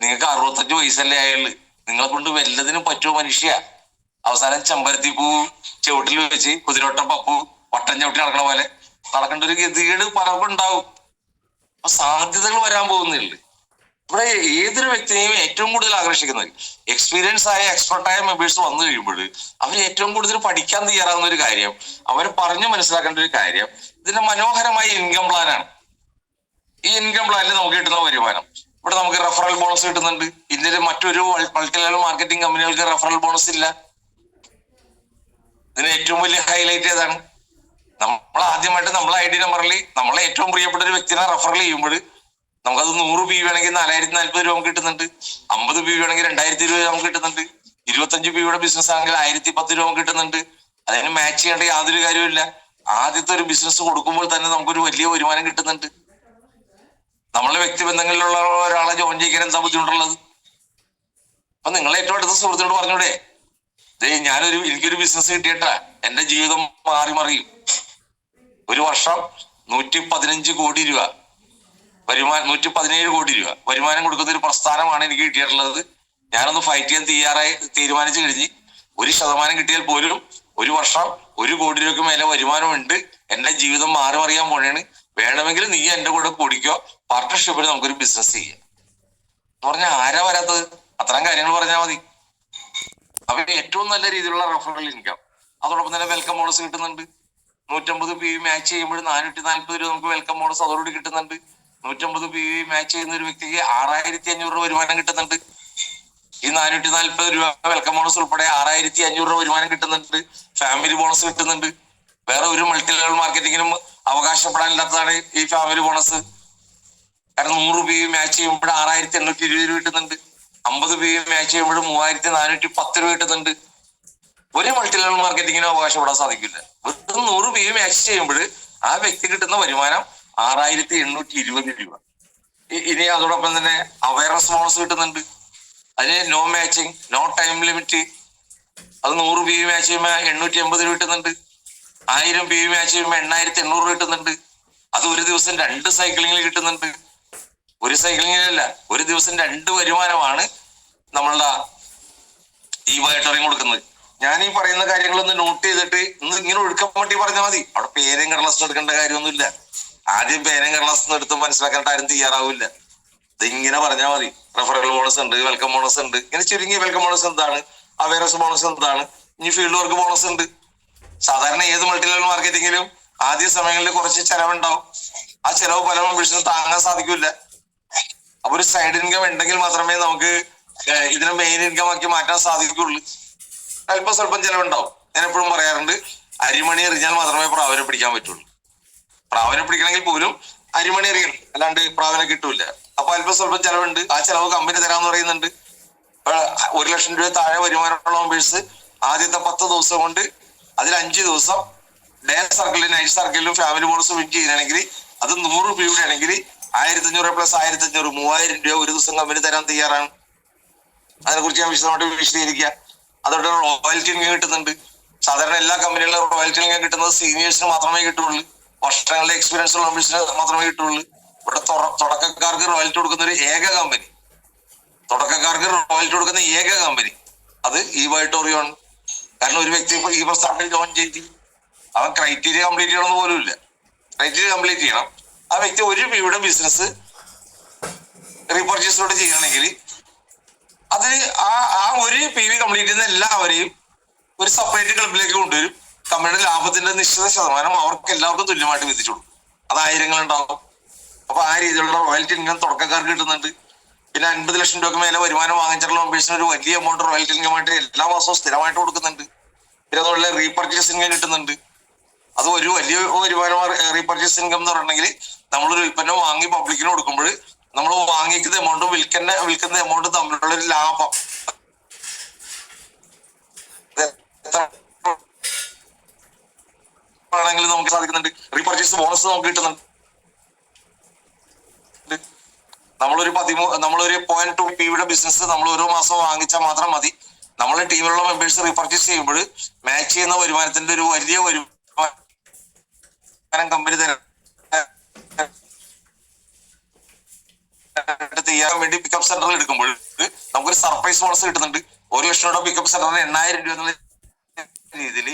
നിങ്ങൾക്ക് 65 വയസ്സല്ലേ ആയുള്ളു. നിങ്ങളെ കൊണ്ട് വല്ലതിനും പറ്റുമോ മനുഷ്യ? അവസാനം ചെമ്പരത്തി പൂ ചവിട്ടിൽ വെച്ച് കുതിരോട്ടം പപ്പു വട്ടം ചവിട്ടി നടക്കണ പോലെ നടക്കേണ്ട ഒരു ഗതികേട് പലർക്കും ഉണ്ടാവും. അപ്പൊ സാധ്യതകൾ വരാൻ പോകുന്നില്ല. ഇവിടെ ഏതൊരു വ്യക്തിയെയും ഏറ്റവും കൂടുതൽ ആകർഷിക്കുന്നത് എക്സ്പീരിയൻസ് ആയ എക്സ്പെർട്ടായ മെമ്പേഴ്സ് വന്നു കഴിയുമ്പോൾ അവർ ഏറ്റവും കൂടുതൽ പഠിക്കാൻ തയ്യാറാവുന്ന ഒരു കാര്യം, അവർ പറഞ്ഞു മനസ്സിലാക്കേണ്ട ഒരു കാര്യം, ഇതിന്റെ മനോഹരമായ ഇൻകം പ്ലാനാണ്. ഈ ഇൻകം പ്ലാനിൽ നമുക്ക് കിട്ടുന്ന വരുമാനം, ഇവിടെ നമുക്ക് റെഫറൽ ബോണസ് കിട്ടുന്നുണ്ട്. ഇന്ത്യയിലെ മറ്റൊരു മൾട്ടി ലെവൽ മാർക്കറ്റിംഗ് കമ്പനികൾക്ക് റെഫറൽ ബോണസ് ഇല്ല. ഇതിന് ഏറ്റവും വലിയ ഹൈലൈറ്റ് ഏതാണ്? നമ്മൾ ആദ്യമായിട്ട് നമ്മളെ ID നമ്പറിൽ നമ്മളെ ഏറ്റവും പ്രിയപ്പെട്ട ഒരു വ്യക്തിനെ റെഫറൽ ചെയ്യുമ്പോൾ നമുക്കത് 100 PV വേണമെങ്കിൽ 4,040 രൂപ നമുക്ക് കിട്ടുന്നുണ്ട്. 50 PV വേണമെങ്കിൽ 2,020 നമുക്ക് കിട്ടുന്നുണ്ട്. 25 PV ബിസിനസ് ആണെങ്കിൽ 1,010 രൂപ കിട്ടുന്നുണ്ട്. അതിന് മാച്ച് ചെയ്യേണ്ട യാതൊരു കാര്യമില്ല. ആദ്യത്തെ ഒരു ബിസിനസ് കൊടുക്കുമ്പോൾ തന്നെ നമുക്കൊരു വലിയ വരുമാനം കിട്ടുന്നുണ്ട്. നമ്മളെ വ്യക്തിബന്ധങ്ങളിലുള്ള ഒരാളെ ജോയിൻ ചെയ്യാൻ എന്താ ബുദ്ധിമുട്ടുള്ളത്? അപ്പൊ നിങ്ങളെ ഏറ്റവും അടുത്ത സുഹൃത്തിനോട് പറഞ്ഞൂടെ, എനിക്കൊരു ബിസിനസ് കിട്ടിയിട്ടാ എന്റെ ജീവിതം മാറി മറിയും. ഒരു വർഷം 115 കോടി രൂപ വരുമാനം, 117 കോടി രൂപ വരുമാനം കൊടുക്കുന്ന ഒരു പ്രസ്ഥാനമാണ് എനിക്ക് കിട്ടിയിട്ടുള്ളത്. ഞാനൊന്ന് ഫൈറ്റ് ചെയ്യാൻ തീരുമാനിച്ചു കഴിഞ്ഞ് 1% കിട്ടിയാൽ പോലും ഒരു വർഷം 1 കോടി രൂപയ്ക്ക് മേലെ വരുമാനമുണ്ട്. എന്റെ ജീവിതം മാറി മറിയാൻ പോണേണ്. വേണമെങ്കിൽ നീ എന്റെ കൂടെ കൂടിക്കോ, പാർട്ട്ണർഷിപ്പിൽ നമുക്കൊരു ബിസിനസ് ചെയ്യാം എന്ന് പറഞ്ഞാൽ ആരാ വരാത്തത്? അത്തരം കാര്യങ്ങൾ പറഞ്ഞാൽ മതി. അപ്പൊ ഏറ്റവും നല്ല രീതിയിലുള്ള റെഫറൽ ഇൻകം, അതോടൊപ്പം തന്നെ വെൽക്കം ബോണസ് കിട്ടുന്നുണ്ട്. 150 PV മാച്ച് ചെയ്യുമ്പോൾ 440 രൂപ നമുക്ക് വെൽക്കം ബോണസ് അതോടുകൂടി കിട്ടുന്നുണ്ട്. 150 PV മാച്ച് ചെയ്യുന്ന ഒരു വ്യക്തിക്ക് 6,500 രൂപ വരുമാനം കിട്ടുന്നുണ്ട്. ഈ 440 രൂപ വെൽക്കം ബോണസ് ഉൾപ്പെടെ 6,500 രൂപ വരുമാനം കിട്ടുന്നുണ്ട്. ഫാമിലി ബോണസ് കിട്ടുന്നുണ്ട്. വേറെ ഒരു മൾട്ടി ലെവൽ മാർക്കറ്റിങ്ങിനും അവകാശപ്പെടാനില്ലാത്തതാണ് ഈ ഫാമിലി ബോണസ്. കാരണം 100 PV മാച്ച് ചെയ്യുമ്പോൾ 6,820 രൂപ കിട്ടുന്നുണ്ട്. 50 PV മാച്ച് ചെയ്യുമ്പോൾ 3,410 രൂപ കിട്ടുന്നുണ്ട്. ഒരു മൾട്ടി ലെവൽ മാർക്കറ്റിങ്ങിനും അവകാശപ്പെടാൻ സാധിക്കില്ല. 100 PV മാച്ച് ചെയ്യുമ്പോൾ ആ വ്യക്തി കിട്ടുന്ന വരുമാനം 6,820 രൂപ. ഇനി അതോടൊപ്പം തന്നെ അവയർനെസ് ബോണസ് കിട്ടുന്നുണ്ട്. അതിന് no matching, no time limit. അത് 100 PV മാച്ച് ചെയ്യുമ്പോൾ 880 രൂപ കിട്ടുന്നുണ്ട്. 1000 PV മാച്ച് ചെയ്യുമ്പോൾ 8,800 രൂപ കിട്ടുന്നുണ്ട്. അത് ഒരു ദിവസം 2 സൈക്ലിങ്ങിൽ കിട്ടുന്നുണ്ട്. ഒരു സൈക്ലിങ്ങിലല്ല, ഒരു ദിവസം 2 വരുമാനമാണ് നമ്മളുടെ ഈ ബയോട്ടോറിയം കൊടുക്കുന്നത്. ഞാൻ ഈ പറയുന്ന കാര്യങ്ങളൊന്ന് നോട്ട് ചെയ്തിട്ട് ഇന്ന് ഇങ്ങനെ ഒഴുക്കാൻ വേണ്ടി പറഞ്ഞാൽ മതി. അവിടെ പേരും കടലാസും എടുക്കേണ്ട കാര്യമൊന്നുമില്ല. ആദ്യം പേരും കടലാസും എടുത്ത് മനസ്സിലാക്കാനായിട്ട് ആരും തയ്യാറാവില്ല. ഇത് ഇങ്ങനെ പറഞ്ഞാൽ മതി. റെഫറൽ ബോണസ് ഉണ്ട്, വെൽക്കം ബോണസ് ഉണ്ട്. ഇങ്ങനെ ചുരുങ്ങിയ വെൽക്കം ബോണസ് എന്താണ്, അവയർനെസ് ബോണസ് എന്താണ്, ഇനി ഫീൽഡ് വർക്ക് ബോണസ് ഉണ്ട്. സാധാരണ ഏത് മൾട്ടി ലെവൽ മാർക്കറ്റിങ്ങിലും ആദ്യ സമയങ്ങളിൽ കുറച്ച് ചെലവുണ്ടാവും. ആ ചെലവ് പല മെമ്പേഴ്സിനും താങ്ങാൻ സാധിക്കില്ല. അപ്പൊ ഒരു സൈഡ് ഇൻകം ഉണ്ടെങ്കിൽ മാത്രമേ നമുക്ക് ഇതിനെ മെയിൻ ഇൻകം ആക്കി മാറ്റാൻ സാധിക്കുള്ളൂ. അല്പം സ്വല്പം ചെലവുണ്ടാവും. ഞാൻ എപ്പോഴും പറയാറുണ്ട്, അരിമണി എറിഞ്ഞാൽ മാത്രമേ പ്രാവിനെ പിടിക്കാൻ പറ്റുള്ളൂ. പ്രാവിനെ പിടിക്കണമെങ്കിൽ പോലും അരിമണി എറിയണം, അല്ലാണ്ട് പ്രാവിനെ കിട്ടൂല. അപ്പൊ അല്പം സ്വല്പം ചെലവുണ്ട്. ആ ചെലവ് കമ്പനി തരാന്ന് പറയുന്നുണ്ട്. 1 ലക്ഷം രൂപ താഴെ വരുമാനമുള്ള മെമ്പേഴ്സ് ആദ്യത്തെ 10 ദിവസം കൊണ്ട് അതിൽ 5 ദിവസം ഡേ സർക്കിളിലും നൈറ്റ് സർക്കിളിലും ഫാമിലി ബോണസ് വിൻ ചെയ്യുകയാണെങ്കിൽ അത് 100 രൂപയുടെ ആണെങ്കിൽ 1500 പ്ലസ് 1500 3000 രൂപ ഒരു ദിവസം കമ്പനി തരാൻ തയ്യാറാണ്. അതിനെക്കുറിച്ച് ഞാൻ വിശദമായിട്ട് വിശദീകരിക്കുക. അതോടെ റോയൽറ്റി ഇൻകം കിട്ടുന്നുണ്ട്. സാധാരണ എല്ലാ കമ്പനികളിലും റോയൽറ്റി ഇൻകം കിട്ടുന്നത് സീനിയേഴ്സിന് മാത്രമേ കിട്ടുള്ളൂ, വർഷങ്ങളുടെ എക്സ്പീരിയൻസ് ഉള്ള മെമ്പേഴ്സിന് മാത്രമേ കിട്ടുള്ളൂ. ഇവിടെ തുടക്കക്കാർക്ക് റോയൽറ്റി കൊടുക്കുന്ന ഒരു ഏക കമ്പനി, അത് ഇവൈറ്റോറിയോ ആണ്. കാരണം ഒരു വ്യക്തി ഇപ്പൊ ഈ പ്രസ്ഥാനത്തിൽ ജോയിൻ ചെയ്ത് അവൻ ക്രൈറ്റീരിയ കംപ്ലീറ്റ് ചെയ്യണമെന്ന് പോലും ഇല്ല. ക്രൈറ്റീരിയ കംപ്ലീറ്റ് ചെയ്യണം. ആ വ്യക്തി ഒരു പിയുടെ ബിസിനസ് റീപർച്ചേസിലൂടെ ചെയ്യണമെങ്കിൽ അത് ആ ഒരു പി വി കംപ്ലീറ്റ് ചെയ്യുന്ന എല്ലാവരെയും ഒരു സെപ്പറേറ്റ് ക്ലബിലേക്ക് കൊണ്ടുവരും. കമ്പനിയുടെ ലാഭത്തിന്റെ നിശ്ചിത ശതമാനം അവർക്ക് എല്ലാവർക്കും തുല്യമായിട്ട് വിധിച്ചു കൊടുക്കും. അത് ആയിരങ്ങളുണ്ടാവും. അപ്പൊ ആ രീതിയിലുള്ള റോയൽറ്റി ഇൻകം തുടക്കക്കാർക്ക് കിട്ടുന്നുണ്ട്. പിന്നെ 50 ലക്ഷം രൂപയ്ക്ക് മേലെ വരുമാനം വാങ്ങിച്ചിട്ടുള്ള മെമ്പേഴ്സിന് ഒരു വലിയ എമൗണ്ട് റോയൽറ്റി ഇൻകമായിട്ട് എല്ലാ മാസവും സ്ഥിരമായിട്ട് കൊടുക്കുന്നുണ്ട്. പിന്നെ അതുപോലെ റീപർച്ചേസ് ഇൻകം കിട്ടുന്നുണ്ട്. അത് ഒരു വലിയ വരുമാനം. റീപർച്ചേസ് ഇൻകം എന്ന് പറഞ്ഞിട്ടുണ്ടെങ്കിൽ നമ്മളൊരു ഉൽപ്പന്നം വാങ്ങി പബ്ലിക്കിന് കൊടുക്കുമ്പോൾ നമ്മൾ വാങ്ങിക്കുന്ന എമൗണ്ടും വിൽക്കുന്ന എമൗണ്ടും തമ്മിലുള്ള ഒരു ലാഭം ആണെങ്കിൽ നമുക്ക് സാധിക്കുന്നുണ്ട്. റീപർച്ചേസ് ബോണസ് നമുക്ക് കിട്ടുന്നുണ്ട്. നമ്മളൊരു 0.2 പിയുടെ ബിസിനസ് നമ്മൾ ഓരോ മാസം വാങ്ങിച്ചാൽ മാത്രം മതി. നമ്മളെ ടീമിലുള്ള മെമ്പേഴ്സ് റീപർച്ചേസ് ചെയ്യുമ്പോൾ മാച്ച് ചെയ്യുന്ന വരുമാനത്തിന്റെ ഒരു വലിയ വരുമാനം കമ്പനി ചെയ്യാൻ വേണ്ടി പിക്കപ്പ് സെന്ററിൽ എടുക്കുമ്പോൾ നമുക്കൊരു സർപ്രൈസ് ബോണസ് കിട്ടുന്നുണ്ട്. 1 ലക്ഷം രൂപ പിക്കപ്പ് സെന്ററിന് 8000 രൂപ എന്നുള്ള രീതിയിൽ,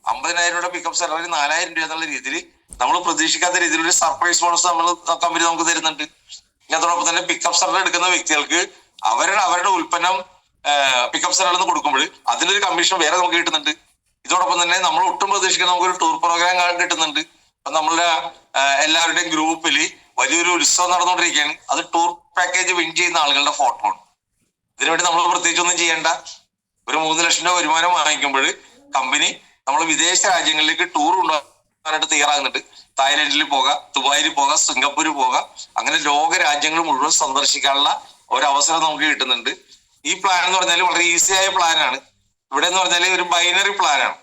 50,000 രൂപ പിക്കപ്പ് സെന്ററിന് 4000 രൂപ എന്നുള്ള രീതിയിൽ നമ്മൾ പ്രതീക്ഷിക്കാത്ത രീതിയിൽ ഒരു സർപ്രൈസ് ബോണസ് കമ്പനി നമുക്ക് തരുന്നുണ്ട്. അതോടൊപ്പം തന്നെ പിക്കപ്പ് സെന്റർ എടുക്കുന്ന വ്യക്തികൾക്ക് അവരുടെ ഉൽപ്പന്നം പിക്കപ്പ് സെന്ററിൽ നിന്ന് കൊടുക്കുമ്പോൾ അതിലൊരു കമ്മീഷൻ വേറെ നമുക്ക് കിട്ടുന്നുണ്ട്. ഇതോടൊപ്പം തന്നെ നമ്മൾ ഒട്ടും പ്രതീക്ഷിക്കുന്ന നമുക്കൊരു ടൂർ പ്രോഗ്രാം കിട്ടുന്നുണ്ട്. അപ്പൊ നമ്മളുടെ എല്ലാവരുടെയും ഗ്രൂപ്പിൽ വലിയൊരു ഉത്സവം നടന്നുകൊണ്ടിരിക്കുകയാണ്. അത് ടൂർ പാക്കേജ് വിൻ ചെയ്യുന്ന ആളുകളുടെ ഫോട്ടോ ആണ്. ഇതിനുവേണ്ടി നമ്മൾ പ്രത്യേകിച്ച് ഒന്നും ചെയ്യേണ്ട. ഒരു 3 ലക്ഷം രൂപ വരുമാനം വാങ്ങിക്കുമ്പോൾ കമ്പനി നമ്മൾ വിദേശ രാജ്യങ്ങളിലേക്ക് ടൂർ കൊണ്ടുപോകാനായിട്ട് തയ്യാറാകുന്നുണ്ട്. തായ്ലൻഡിൽ പോകാം, ദുബായിൽ പോകാം, സിംഗപ്പൂരിൽ പോകാം. അങ്ങനെ ലോക രാജ്യങ്ങൾ മുഴുവൻ സന്ദർശിക്കാനുള്ള ഒരു അവസരം നമുക്ക് കിട്ടുന്നുണ്ട്. ഈ പ്ലാൻ എന്ന് പറഞ്ഞാൽ വളരെ ഈസി ആയ പ്ലാനാണ്. ഇവിടെ എന്ന് പറഞ്ഞാൽ ഒരു ബൈനറി പ്ലാനാണ്.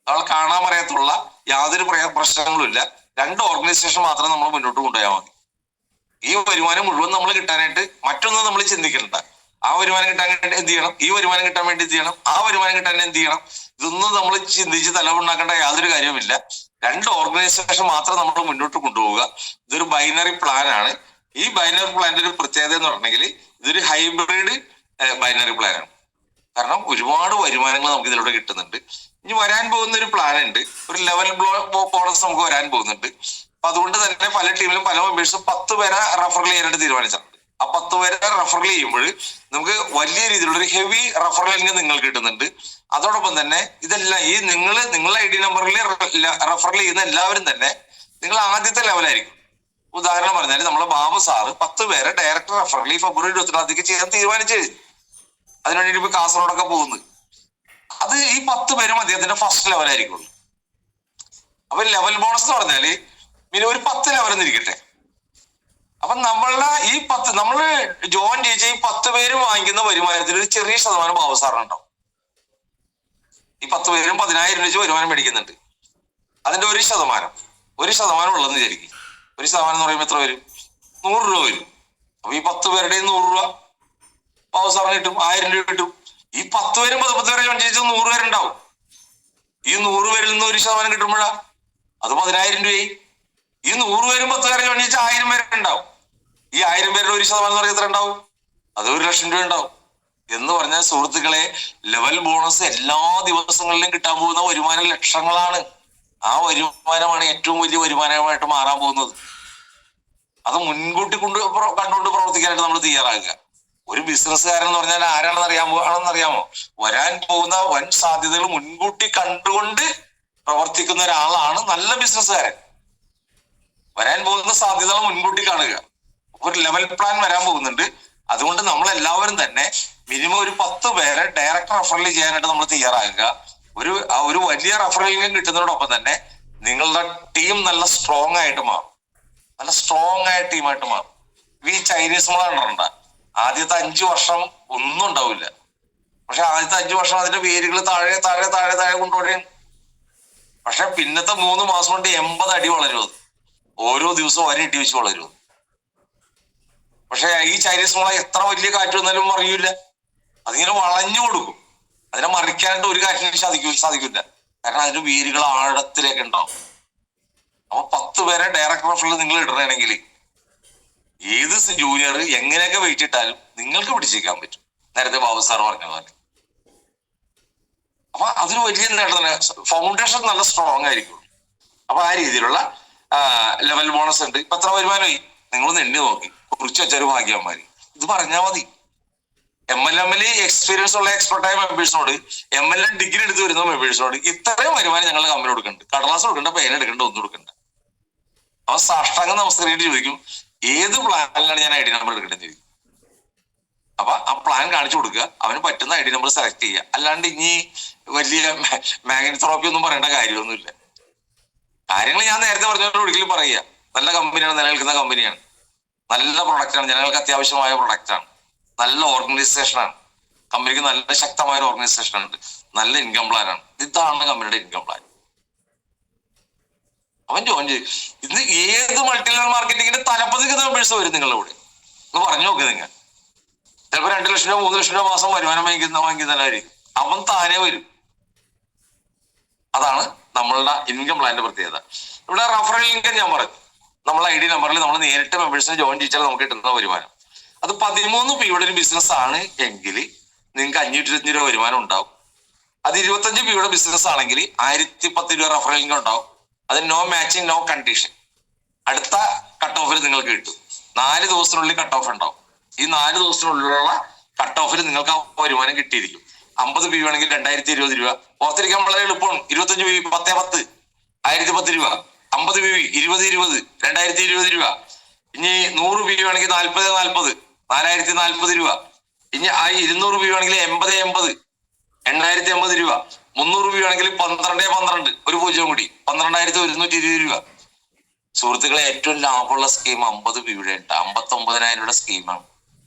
നമ്മൾ കാണാൻ പറയാത്തുള്ള യാതൊരു പ്രശ്നങ്ങളും ഇല്ല. 2 ഓർഗനൈസേഷൻ മാത്രം നമ്മൾ മുന്നോട്ട് കൊണ്ടുപോയാൽ മതി. ഈ വരുമാനം മുഴുവൻ നമ്മൾ കിട്ടാനായിട്ട് മറ്റൊന്നും നമ്മൾ ചിന്തിക്കണ്ട. ആ വരുമാനം കിട്ടാൻ വേണ്ടി എന്ത് ചെയ്യണം, ഈ വരുമാനം കിട്ടാൻ വേണ്ടി എന്ത് ചെയ്യണം, ആ വരുമാനം കിട്ടാൻ എന്ത് ചെയ്യണം, ഇതൊന്നും നമ്മൾ ചിന്തിച്ച് തലവുണ്ടാക്കേണ്ട യാതൊരു കാര്യവുമില്ല. 2 ഓർഗനൈസേഷൻ മാത്രം നമ്മൾ മുന്നോട്ട് കൊണ്ടുപോവുക. ഇതൊരു ബൈനറി പ്ലാൻ ആണ്. ഈ ബൈനറി പ്ലാന്റെ ഒരു പ്രത്യേകത എന്ന് പറഞ്ഞെങ്കിൽ ഇതൊരു ഹൈബ്രിഡ് ബൈനറി പ്ലാൻ ആണ്. കാരണം ഒരുപാട് വരുമാനങ്ങൾ നമുക്ക് ഇതിലൂടെ കിട്ടുന്നുണ്ട്. ഇനി വരാൻ പോകുന്ന ഒരു പ്ലാൻ ഉണ്ട്, ഒരു ലെവൽ ബോണസ് നമുക്ക് വരാൻ പോകുന്നുണ്ട്. അപ്പൊ അതുകൊണ്ട് തന്നെ പല ടീമിലും പല മെമ്പേഴ്സും 10 പേരെ റെഫർ ചെയ്യാനായിട്ട് തീരുമാനിച്ചിട്ടുണ്ട്. ആ 10 പേരെ റെഫർ ചെയ്യുമ്പോൾ നമുക്ക് വലിയ രീതിയിലുള്ള ഒരു ഹെവി റെഫറൽ ഇൻകം നിങ്ങൾക്ക് കിട്ടുന്നുണ്ട്. അതോടൊപ്പം തന്നെ ഇതെല്ലാം ഈ നിങ്ങളുടെ ID നമ്പറിൽ റെഫർ ചെയ്യുന്ന എല്ലാവരും തന്നെ നിങ്ങൾ ആദ്യത്തെ ലെവലായിരിക്കും. ഉദാഹരണം പറഞ്ഞാൽ നമ്മളെ ബാബു സാറ് 10 പേരെ ഡയറക്റ്റ് റെഫറൽ ഫെബ്രുവരി 24 ചെയ്യാൻ തീരുമാനിച്ചു. അതിനുവേണ്ടി ഇപ്പൊ കാസർഗോഡൊക്കെ പോകുന്നത്. അത് ഈ 10 പേരും അദ്ദേഹത്തിന്റെ ഫസ്റ്റ് ലെവലായിരിക്കുള്ളൂ. അപ്പൊ ലെവൽ ബോണസ് എന്ന് പറഞ്ഞാല് പിന്നെ ഒരു 10 ലെവൽ എന്നിരിക്കട്ടെ. അപ്പൊ നമ്മളുടെ ഈ 10 നമ്മള് ജോയിൻ ചെയ്യിച്ച ഈ 10 പേര് വാങ്ങിക്കുന്ന വരുമാനത്തിൽ ഒരു ചെറിയ ശതമാനം ബാബു സാറിനുണ്ടാവും. ഈ 10 പേരും 10,000 രൂപ വരുമാനം മേടിക്കുന്നുണ്ട്. അതിന്റെ ഒരു ശതമാനം ഉള്ളതെന്ന് വിചാരിക്കും. 1% എന്ന് പറയുമ്പോൾ എത്ര വരും? 100 രൂപ വരും. അപ്പൊ ഈ 10 പേരുടെയും 100 രൂപ ബാബു സാറിന് കിട്ടും, 1000 രൂപ കിട്ടും. ഈ 10 പേരും 10 പേരെ ജോയിൻ ചെയ്യിച്ച 100 പേരുണ്ടാവും. ഈ 100 പേരിൽ നിന്ന് 1% കിട്ടുമ്പോഴാ അത് 10,000 രൂപയായി. ഈ 100 പേരും 10 പേരെ ജോയിൻ ചെയ്യിച്ച 1000 പേരുണ്ടാവും. ഈ 1000 പേരുടെ 1% എന്ന് പറഞ്ഞാൽ എത്ര ഉണ്ടാവും? അത് 1 ലക്ഷം രൂപ ഉണ്ടാവും. എന്ന് പറഞ്ഞാൽ സുഹൃത്തുക്കളെ, ലെവൽ ബോണസ് എല്ലാ ദിവസങ്ങളിലും കിട്ടാൻ പോകുന്ന വരുമാനം ലക്ഷങ്ങളാണ്. ആ വരുമാനമാണ് ഏറ്റവും വലിയ വരുമാനമായിട്ട് മാറാൻ പോകുന്നത്. അത് മുൻകൂട്ടി കണ്ടുകൊണ്ട് പ്രവർത്തിക്കാനായിട്ട് നമ്മൾ തയ്യാറാകുക. ഒരു ബിസിനസ്സുകാരൻ എന്ന് പറഞ്ഞാൽ ആണെന്നറിയാമോ? വരാൻ പോകുന്ന വൻ സാധ്യതകൾ മുൻകൂട്ടി കണ്ടുകൊണ്ട് പ്രവർത്തിക്കുന്ന ഒരാളാണ് നല്ല ബിസിനസ്സുകാരൻ. വരാൻ പോകുന്ന സാധ്യതകൾ മുൻകൂട്ടി കാണുക. ഒരു ലെവൽ പ്ലാൻ വരാൻ പോകുന്നുണ്ട്. അതുകൊണ്ട് നമ്മളെല്ലാവരും തന്നെ മിനിമം ഒരു 10 പേരെ ഡയറക്റ്റ് റെഫറൽ ചെയ്യാനായിട്ട് നമ്മൾ തയ്യാറാകുക. ഒരു വലിയ റെഫറൽ ഇൻകം കിട്ടുന്നതോടൊപ്പം തന്നെ നിങ്ങളുടെ ടീം നല്ല സ്ട്രോങ് ആയിട്ട് മാറും. നല്ല സ്ട്രോങ് ആയ ടീമായിട്ട് മാറും. ഈ ചൈനീസ് മുള കണ്ടിട്ടുണ്ട്. ആദ്യത്തെ 5 വർഷം ഒന്നും ഉണ്ടാവില്ല. പക്ഷെ ആദ്യത്തെ 5 വർഷം അതിന്റെ വേരുകൾ താഴെ താഴെ താഴെ താഴെ കൊണ്ടുപോകുകയാണ്. പക്ഷെ പിന്നത്തെ 3 മാസം കൊണ്ട് 80 അടി വളരും. അത് ഓരോ ദിവസവും 1 അടി വെച്ച് വളരും. പക്ഷെ ഈ ചൈനീസ് മുള എത്ര വലിയ കാറ്റ് വന്നാലും അറിയില്ല. അതിങ്ങനെ വളഞ്ഞു കൊടുക്കും. അതിനെ മറിക്കാനായിട്ട് ഒരു കാറ്റിനും സാധിക്കില്ല. കാരണം അതിന്റെ വേരുകൾ ആഴത്തിലേക്ക് ഉണ്ടാവും. അപ്പൊ 10 പേരെ ഡയറക്ട് റെഫറൽ നിങ്ങൾ ഇടണമെങ്കിൽ ഏത് ജൂനിയർ എങ്ങനെയൊക്കെ വെയിറ്റ് ഇട്ടാലും നിങ്ങൾക്ക് പിടിച്ചേക്കാൻ പറ്റും. നേരത്തെ ബാബു സാർ പറഞ്ഞ പോലെ. അപ്പൊ അതൊരു വലിയ നേട്ടം. ഫൗണ്ടേഷൻ നല്ല സ്ട്രോങ് ആയിരിക്കും. അപ്പൊ ആ രീതിയിലുള്ള ലെവൽ ബോണസ് ഉണ്ട്. ഇപ്പൊ എത്ര വരുമാനമായി നിങ്ങളൊന്ന് എണ്ണി നോക്കി കുറിച്ച് വെച്ചൊരു ഭാഗ്യന്മാര്. ഇത് പറഞ്ഞാൽ മതി. MLM എക്സ്പീരിയൻസ് ഉള്ള എക്സ്പെർട്ടായ മെമ്പേഴ്സിനോട്, MLM ഡിഗ്രി എടുത്ത് വരുന്ന മെമ്പേഴ്സിനോട് ഇത്രയും വരുമാനം ഞങ്ങളുടെ കമ്പനി കൊടുക്കുന്നുണ്ട്. കടലാസ് കൊടുക്കണ്ട, പേന എടുക്കണ്ട, ഒന്നും കൊടുക്കണ്ട. അവ സാഷ്ടാംഗം നമസ്കരിച്ചിട്ട് ചോദിക്കും ഏത് പ്ലാനിലാണ് ഞാൻ ID നമ്പർ എടുക്കേണ്ടത് ചോദിക്കും. അപ്പൊ ആ പ്ലാൻ കാണിച്ചു കൊടുക്കുക. അവന് പറ്റുന്ന ID നമ്പർ സെലക്ട് ചെയ്യുക. അല്ലാണ്ട് ഇനി വലിയ മാഗ്നത്തോപ്പി ഒന്നും പറയേണ്ട കാര്യമൊന്നുമില്ല. കാര്യങ്ങൾ ഞാൻ നേരത്തെ പറഞ്ഞോണ്ട് ഒരിക്കലും പറയുക. നല്ല കമ്പനിയാണ്, നിലനിൽക്കുന്ന കമ്പനിയാണ്, നല്ല പ്രൊഡക്റ്റാണ്, ജനങ്ങൾക്ക് അത്യാവശ്യമായ പ്രൊഡക്റ്റാണ്, നല്ല ഓർഗനൈസേഷനാണ്, കമ്പനിക്ക് നല്ല ശക്തമായ ഓർഗനൈസേഷൻ ഉണ്ട്, നല്ല ഇൻകം പ്ലാനാണ്. ഇതാണ് കമ്പനിയുടെ ഇൻകം പ്ലാൻ. അവൻ ജോയിൻ ചെയ്യും. ഇന്ന് ഏത് മൾട്ടി ലെവൽ മാർക്കറ്റിങ്ങിന്റെ തലപ്പതിക്കുന്ന മെമ്പേഴ്സ് വരും നിങ്ങളുടെ കൂടെ എന്ന് പറഞ്ഞു നോക്കുക. നിങ്ങൾ ചിലപ്പോൾ 2 ലക്ഷം രൂപ 3 ലക്ഷം രൂപ മാസം വരുമാനം വാങ്ങിക്കുന്നവരായിരിക്കും. അവൻ താനെ വരും. അതാണ് നമ്മളുടെ ഇൻകം പ്ലാന്റെ പ്രത്യേകത. ഇവിടെ റഫറൽ ഇൻകം ഞാൻ പറഞ്ഞു. നമ്മളെ ID നമ്പറിൽ നമ്മൾ നേരിട്ട് മെമ്പേഴ്സിനെ ജോയിൻ ചെയ്യിച്ചാൽ നമുക്ക് കിട്ടുന്ന വരുമാനം അത് 13 പിയുടെ ഒരു ബിസിനസ് ആണ് എങ്കിൽ നിങ്ങൾക്ക് 525 രൂപ വരുമാനം ഉണ്ടാവും. അത് 25 പിയുടെ ബിസിനസ് ആണെങ്കിൽ 1010 രൂപ റഫറൽ ഇൻകം ഉണ്ടാവും. അത് നോ മാച്ചിങ്, നോ കണ്ടീഷൻ. അടുത്ത കട്ട് ഓഫിൽ നിങ്ങൾക്ക് കിട്ടും. 4 ദിവസത്തിനുള്ളിൽ കട്ട് ഓഫ് ഉണ്ടാവും. ഈ 4 ദിവസത്തിനുള്ളിലുള്ള കട്ട് ഓഫിൽ നിങ്ങൾക്ക് ആ വരുമാനം കിട്ടിയിരിക്കും. 50 പി ആണെങ്കിൽ 2020 രൂപ. ഓർത്തിരിക്കാൻ വളരെ എളുപ്പമാണ്. 25 പി 1010 1010 രൂപ. 50 പി 2020 2020 രൂപ. ഇനി 100 പി ആണെങ്കിൽ 4040 4040 രൂപ. ഇനി ആ 200 പി ആണെങ്കിൽ 8080 8080 രൂപ. 300 രൂപ ആണെങ്കിൽ 1212 ഒരു 0 കൂടി 12120 രൂപ. സുഹൃത്തുക്കളെ, ഏറ്റവും ലാഭമുള്ള സ്കീം 50 പിയുടെ ഉണ്ട്. 59,000 രൂപയുടെ സ്കീമാണ്.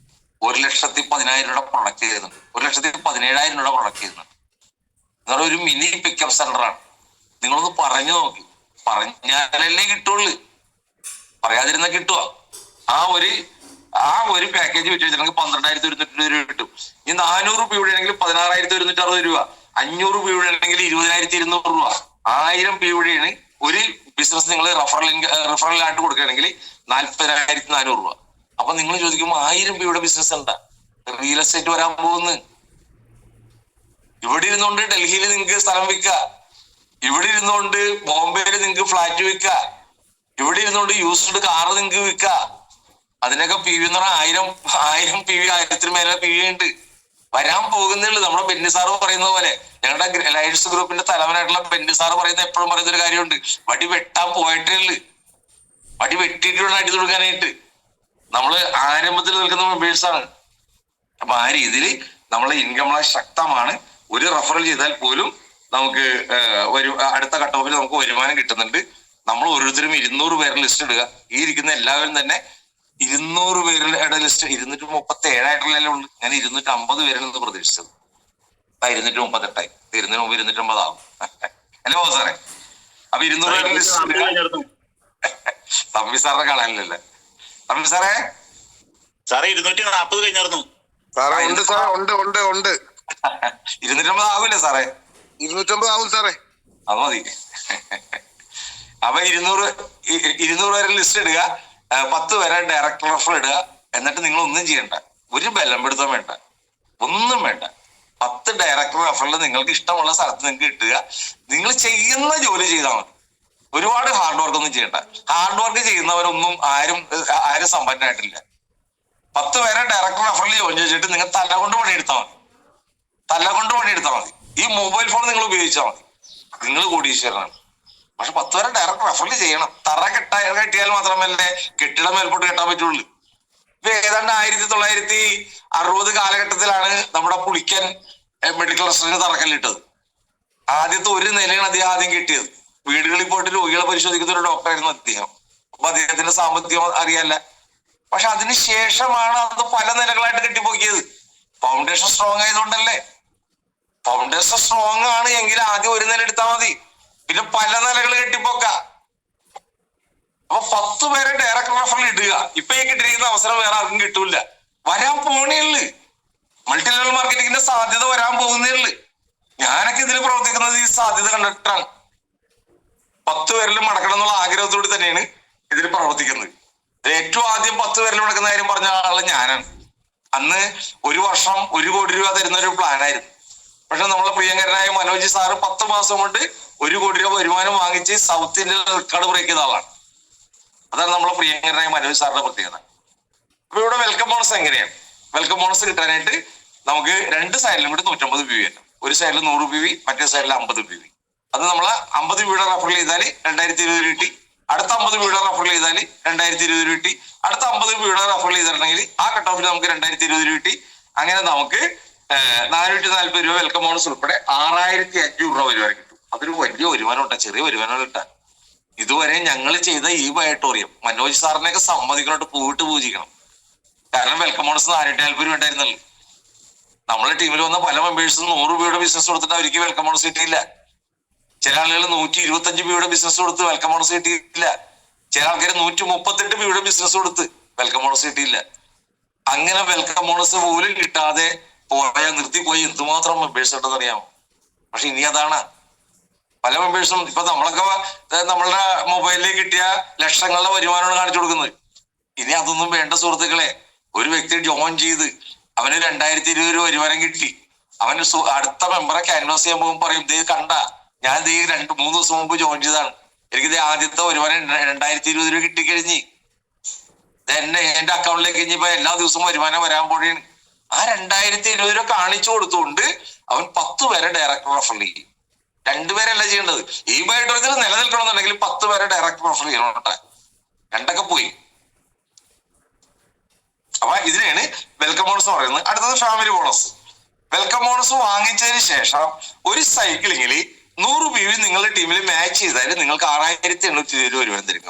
1,10,000 രൂപയുടെ പ്രൊഡക്റ്റ് ചെയ്യുന്നുണ്ട്. 1,17,000 രൂപയുടെ പ്രൊഡക്റ്റ് ചെയ്യുന്നുണ്ട്. നിങ്ങളുടെ ഒരു മിനി പിക്കപ്പ് സെന്ററാണ്. നിങ്ങളൊന്ന് പറഞ്ഞു നോക്കി. പറഞ്ഞാലല്ലേ കിട്ടുള്ളൂ. പറയാതിരുന്ന കിട്ടുക. ആ ഒരു പാക്കേജ് വെച്ച് വെച്ചിട്ടുണ്ടെങ്കിൽ 12,120 രൂപ കിട്ടും. ഈ 400 പിയുടെ ആണെങ്കിൽ 16,160 രൂപ. 500 പിയുടെ ആണെങ്കിൽ 20,200 രൂപ. 1000 പിയുടെയാണ് ഒരു ബിസിനസ് നിങ്ങൾ റെഫറലായിട്ട് കൊടുക്കുകയാണെങ്കിൽ 40,400 രൂപ. അപ്പൊ നിങ്ങൾ ചോദിക്കുമ്പോൾ 1000 പിയുടെ ബിസിനസ് എന്താ? റിയൽ എസ്റ്റേറ്റ് വരാൻ പോകുന്നു. ഇവിടെ ഇരുന്നുകൊണ്ട് ഡൽഹിയിൽ നിങ്ങൾക്ക് സ്ഥലം വിൽക്കുക. ഇവിടെ ഇരുന്നുകൊണ്ട് ബോംബെയിൽ നിങ്ങൾക്ക് ഫ്ലാറ്റ് വിൽക്കുക. ഇവിടെ ഇരുന്നുകൊണ്ട് യൂസ്ഡ് കാറ് നിങ്ങൾക്ക് വിൽക്കുക. അതിനൊക്കെ PV എന്ന് പറഞ്ഞാൽ 1000 PV 1000 മേലെ PV ഉണ്ട്. വരാൻ പോകുന്നുള്ളൂ. നമ്മുടെ ബെന്നി സാറ് പറയുന്നത് പോലെ, ഞങ്ങളുടെ ലയൺസ് ഗ്രൂപ്പിന്റെ തലവനായിട്ടുള്ള ബെന്നി സാറ് പറയുന്ന എപ്പോഴും പറയുന്ന ഒരു കാര്യമുണ്ട്. വടി വെട്ടാൻ പോയിട്ടേ ഉള്ളു. വടി വെട്ടിയിട്ടുള്ള അടി കൊടുക്കാനായിട്ട്. നമ്മള് ആരംഭത്തിൽ നിൽക്കുന്ന മെമ്പേഴ്സാണ്. അപ്പൊ ആ രീതിയിൽ നമ്മളെ ഇൻകം ശക്തമാണ്. ഒരു റെഫറൽ ചെയ്താൽ പോലും നമുക്ക് അടുത്ത കട്ട് ഓഫിൽ നമുക്ക് വരുമാനം കിട്ടുന്നുണ്ട്. നമ്മൾ ഓരോരുത്തരും 200 പേരുടെ ലിസ്റ്റ് ഇടുക. ഈ ഇരിക്കുന്ന എല്ലാവരും തന്നെ 200 പേരുടെ ലിസ്റ്റ് 237 ആയിട്ടുള്ള ഉണ്ട്. ഞാൻ 250 പേരിൽ നിന്ന് പ്രതീക്ഷിച്ചത്. 238 തീരുന്നതിന് മുമ്പ് 250 ആവും. അല്ലേ ബോ സാറേ? അപ്പൊ 200 പേരുടെ ലിസ്റ്റ് തമ്പി സാറിനെ കാണാനില്ലല്ലേ? തമ്പി സാറേ 240 കഴിഞ്ഞായിരുന്നു. 250 ആവൂല്ലേ സാറേ? 250 ആവും സാറേ. അത് മതി. അപ്പൊ 200 പേരെ ലിസ്റ്റ് ഇടുക. 10 പേരെ ഡയറക്ട് റെഫറൽ ഇടുക. എന്നിട്ട് നിങ്ങൾ ഒന്നും ചെയ്യണ്ട. ഒരു ബലം പിടുത്തം വേണ്ട, ഒന്നും വേണ്ട. 10 ഡയറക്ട് റെഫറൽ നിങ്ങൾക്ക് ഇഷ്ടമുള്ള സ്ഥലത്ത് നിങ്ങൾക്ക് കിട്ടുക. നിങ്ങൾ ചെയ്യുന്ന ജോലി ചെയ്താൽ മതി. ഒരുപാട് ഹാർഡ് വർക്ക് ഒന്നും ചെയ്യണ്ട. ഹാർഡ് വർക്ക് ചെയ്യുന്നവരൊന്നും ആരും സമ്പന്നമായിട്ടില്ല. 10 പേരെ ഡയറക്ട് റെഫറൽ ജോയിൻ ചെയ്തിട്ട് നിങ്ങൾ തല കൊണ്ട് പണിയെടുത്താൽ മതി. ഈ മൊബൈൽ ഫോൺ നിങ്ങൾ ഉപയോഗിച്ചാൽ മതി. നിങ്ങൾ കോടീശ്വരനാണ്. പക്ഷെ 10 പേരെ ഡയറക്റ്റ് റെഫറൽ ചെയ്യണം. തറ കെട്ടിയാൽ മാത്രമല്ലേ കെട്ടിടം മേൽപോട്ട് കെട്ടാൻ പറ്റുള്ളൂ. ഇപ്പൊ ഏതാണ്ട് 1960 കാലഘട്ടത്തിലാണ് നമ്മുടെ പുളിക്കൻ മെഡിക്കൽ റെസ്റ്റോറന്റ് തറക്കല്ലിട്ടത്. ആദ്യത്തെ ഒരു നിലയാണ് അദ്ദേഹം ആദ്യം കിട്ടിയത്. വീടുകളിൽ പോയിട്ട് രോഗികളെ പരിശോധിക്കുന്ന ഒരു ഡോക്ടറായിരുന്നു അദ്ദേഹം. അപ്പൊ അദ്ദേഹത്തിന്റെ സാമ്പത്തികം അറിയാല്ല. പക്ഷെ അതിനുശേഷമാണ് അത് പല നിലകളായിട്ട് കെട്ടിപ്പോക്കിയത്. ഫൗണ്ടേഷൻ സ്ട്രോങ് ആയതുകൊണ്ടല്ലേ. ഫൗണ്ടേഷൻ സ്ട്രോങ് ആണ് എങ്കിൽ ആദ്യം ഒരു നില എടുത്താൽ മതി, പിന്നെ പല നിലകൾ കെട്ടിപ്പോക്ക. അപ്പൊ 10 പേരെ ഡയറക്റ്റ് റെഫറൽ ഇടുക. ഇപ്പൊ ഈ കിട്ടിയിരിക്കുന്ന അവസരം വേറെ ആർക്കും കിട്ടൂല. വരാൻ പോണേയുള്ളു. മൾട്ടി ലെവൽ മാർക്കറ്റിംഗിന്റെ സാധ്യത വരാൻ പോകുന്നേയുള്ളു. ഞാനൊക്കെ ഇതിൽ പ്രവർത്തിക്കുന്നത് ഈ സാധ്യത കണ്ടിട്ടാണ്. 10 പേരിലും മടക്കണം എന്നുള്ള ആഗ്രഹത്തോട് തന്നെയാണ് ഇതിൽ പ്രവർത്തിക്കുന്നത്. ഏറ്റവും ആദ്യം 10 പേരിൽ മടക്കുന്ന കാര്യം പറഞ്ഞ ആള് ഞാനാണ്. അന്ന് ഒരു വർഷം 1 കോടി രൂപ തരുന്ന ഒരു പ്ലാനായിരുന്നു. പക്ഷെ നമ്മളെ പ്രിയങ്കരനായ മനോജ് സാറ് 10 മാസം കൊണ്ട് 1 കോടി രൂപ വരുമാനം വാങ്ങിച്ച് സൗത്ത് ഇന്ത്യയിൽ റെക്കോർഡ് ബ്രേക്ക് ചെയ്ത ആളാണ്. അതാണ് നമ്മളെ പ്രിയങ്കരനായ മനോജ് സാറിന്റെ പ്രത്യേകത. അപ്പൊ ഇവിടെ വെൽക്കം ബോണസ് എങ്ങനെയാണ്? വെൽക്കം ബോണസ് കിട്ടാനായിട്ട് നമുക്ക് 2 സൈഡിലും കൂടി 150 PV ആണ്. ഒരു സൈഡിൽ 100 PV, മറ്റേ സൈഡിൽ 50 PV. അത് നമ്മളെ 50 PV റെഫറൽ ചെയ്താൽ 2020 കിട്ടി. അടുത്ത 50 PV റെഫറൽ ചെയ്താൽ 2020 കിട്ടി. അടുത്ത 50 PV റെഫറൽ ചെയ്തിട്ടുണ്ടെങ്കിൽ ആ കട്ട് ഓഫിൽ നമുക്ക് 2020 കിട്ടി. അങ്ങനെ നമുക്ക് 440 രൂപ വെൽക്കം ബോണസ് ഉൾപ്പെടെ 6500 രൂപ വരുമാനം കിട്ടും. അതൊരു വലിയ വരുമാനം കിട്ടാൻ, ചെറിയ വരുമാനം കിട്ടാൻ. ഇതുവരെ ഞങ്ങൾ ചെയ്ത ഈ ബയോട്ടോറിയം മനോജ് സാറിനെയൊക്കെ സമ്മതിക്കണോട്ട് പോയിട്ട് പൂജിക്കണം. കാരണം വെൽക്കം ബോണസ് 440 രൂപ ഉണ്ടായിരുന്നല്ലോ. നമ്മളെ ടീമിൽ വന്ന പല മെമ്പേഴ്സും 100 രൂപയുടെ ബിസിനസ് കൊടുത്തിട്ട് അവർക്ക് വെൽക്കം ബോണസ് കിട്ടിയില്ല. ചില ആളുകൾ 125 രൂപയുടെ ബിസിനസ് കൊടുത്ത് വെൽക്കം ബോണസ് കിട്ടിയില്ല. ചില ആൾക്കാർ 138 രൂപയുടെ ബിസിനസ് കൊടുത്ത് വെൽക്കം ബോണസ് കിട്ടിയില്ല. അങ്ങനെ വെൽക്കം ബോണസ് പോലും കിട്ടാതെ നിർത്തിപ്പോയി എന്തുമാത്രം മെമ്പേഴ്സ് ഉണ്ടെന്ന് അറിയാമോ? പക്ഷെ ഇനി അതാണ് പല മെമ്പേഴ്സും ഇപ്പൊ നമ്മളൊക്കെ നമ്മളുടെ മൊബൈലിലേക്ക് കിട്ടിയ ലക്ഷങ്ങളുടെ വരുമാനമാണ് കാണിച്ചു കൊടുക്കുന്നത്. ഇനി അതൊന്നും വേണ്ട സുഹൃത്തുക്കളെ. ഒരു വ്യക്തി ജോയിൻ ചെയ്ത് അവന് 2020 രൂപ വരുമാനം കിട്ടി. അവന് അടുത്ത മെമ്പറെ ക്യാൻവാസ് ചെയ്യാൻ പോകുമ്പോൾ പറയും, ദേ കണ്ട, ഞാൻ ദേ 2-3 ദിവസം മുമ്പ് ജോയിൻ ചെയ്തതാണ്, എനിക്ക് ആദ്യത്തെ വരുമാനം 2020 രൂപ കിട്ടിക്കഴിഞ്ഞ് എന്റെ അക്കൗണ്ടിലേക്ക് കഴിഞ്ഞപ്പോ എല്ലാ ദിവസവും വരുമാനം വരാൻ പോണെയാണ്. ആ 2020 രൂപ കാണിച്ചു കൊടുത്തുകൊണ്ട് അവൻ 10 പേരെ ഡയറക്റ്റ് റെഫർ ചെയ്യും. 2 പേരല്ല ചെയ്യേണ്ടത്. ഈ ബയോട്ടോറിയത്തിൽ നിലനിൽക്കണമെന്നുണ്ടെങ്കിൽ 10 പേരെ ഡയറക്റ്റ് റെഫർ ചെയ്യണം കേട്ടോ. 2 പോയി. അപ്പൊ ഇതിനാണ് വെൽക്കം ബോണസ് പറയുന്നത്. അടുത്തത് ഫാമിലി ബോണസ്. വെൽക്കം ബോണസ് വാങ്ങിച്ചതിന് ശേഷം ഒരു സൈക്ലിങ്ങിൽ 100 PV നിങ്ങളുടെ ടീമിൽ മാച്ച് ചെയ്താൽ നിങ്ങൾക്ക് 6820 രൂപ വരുമാനം തരും.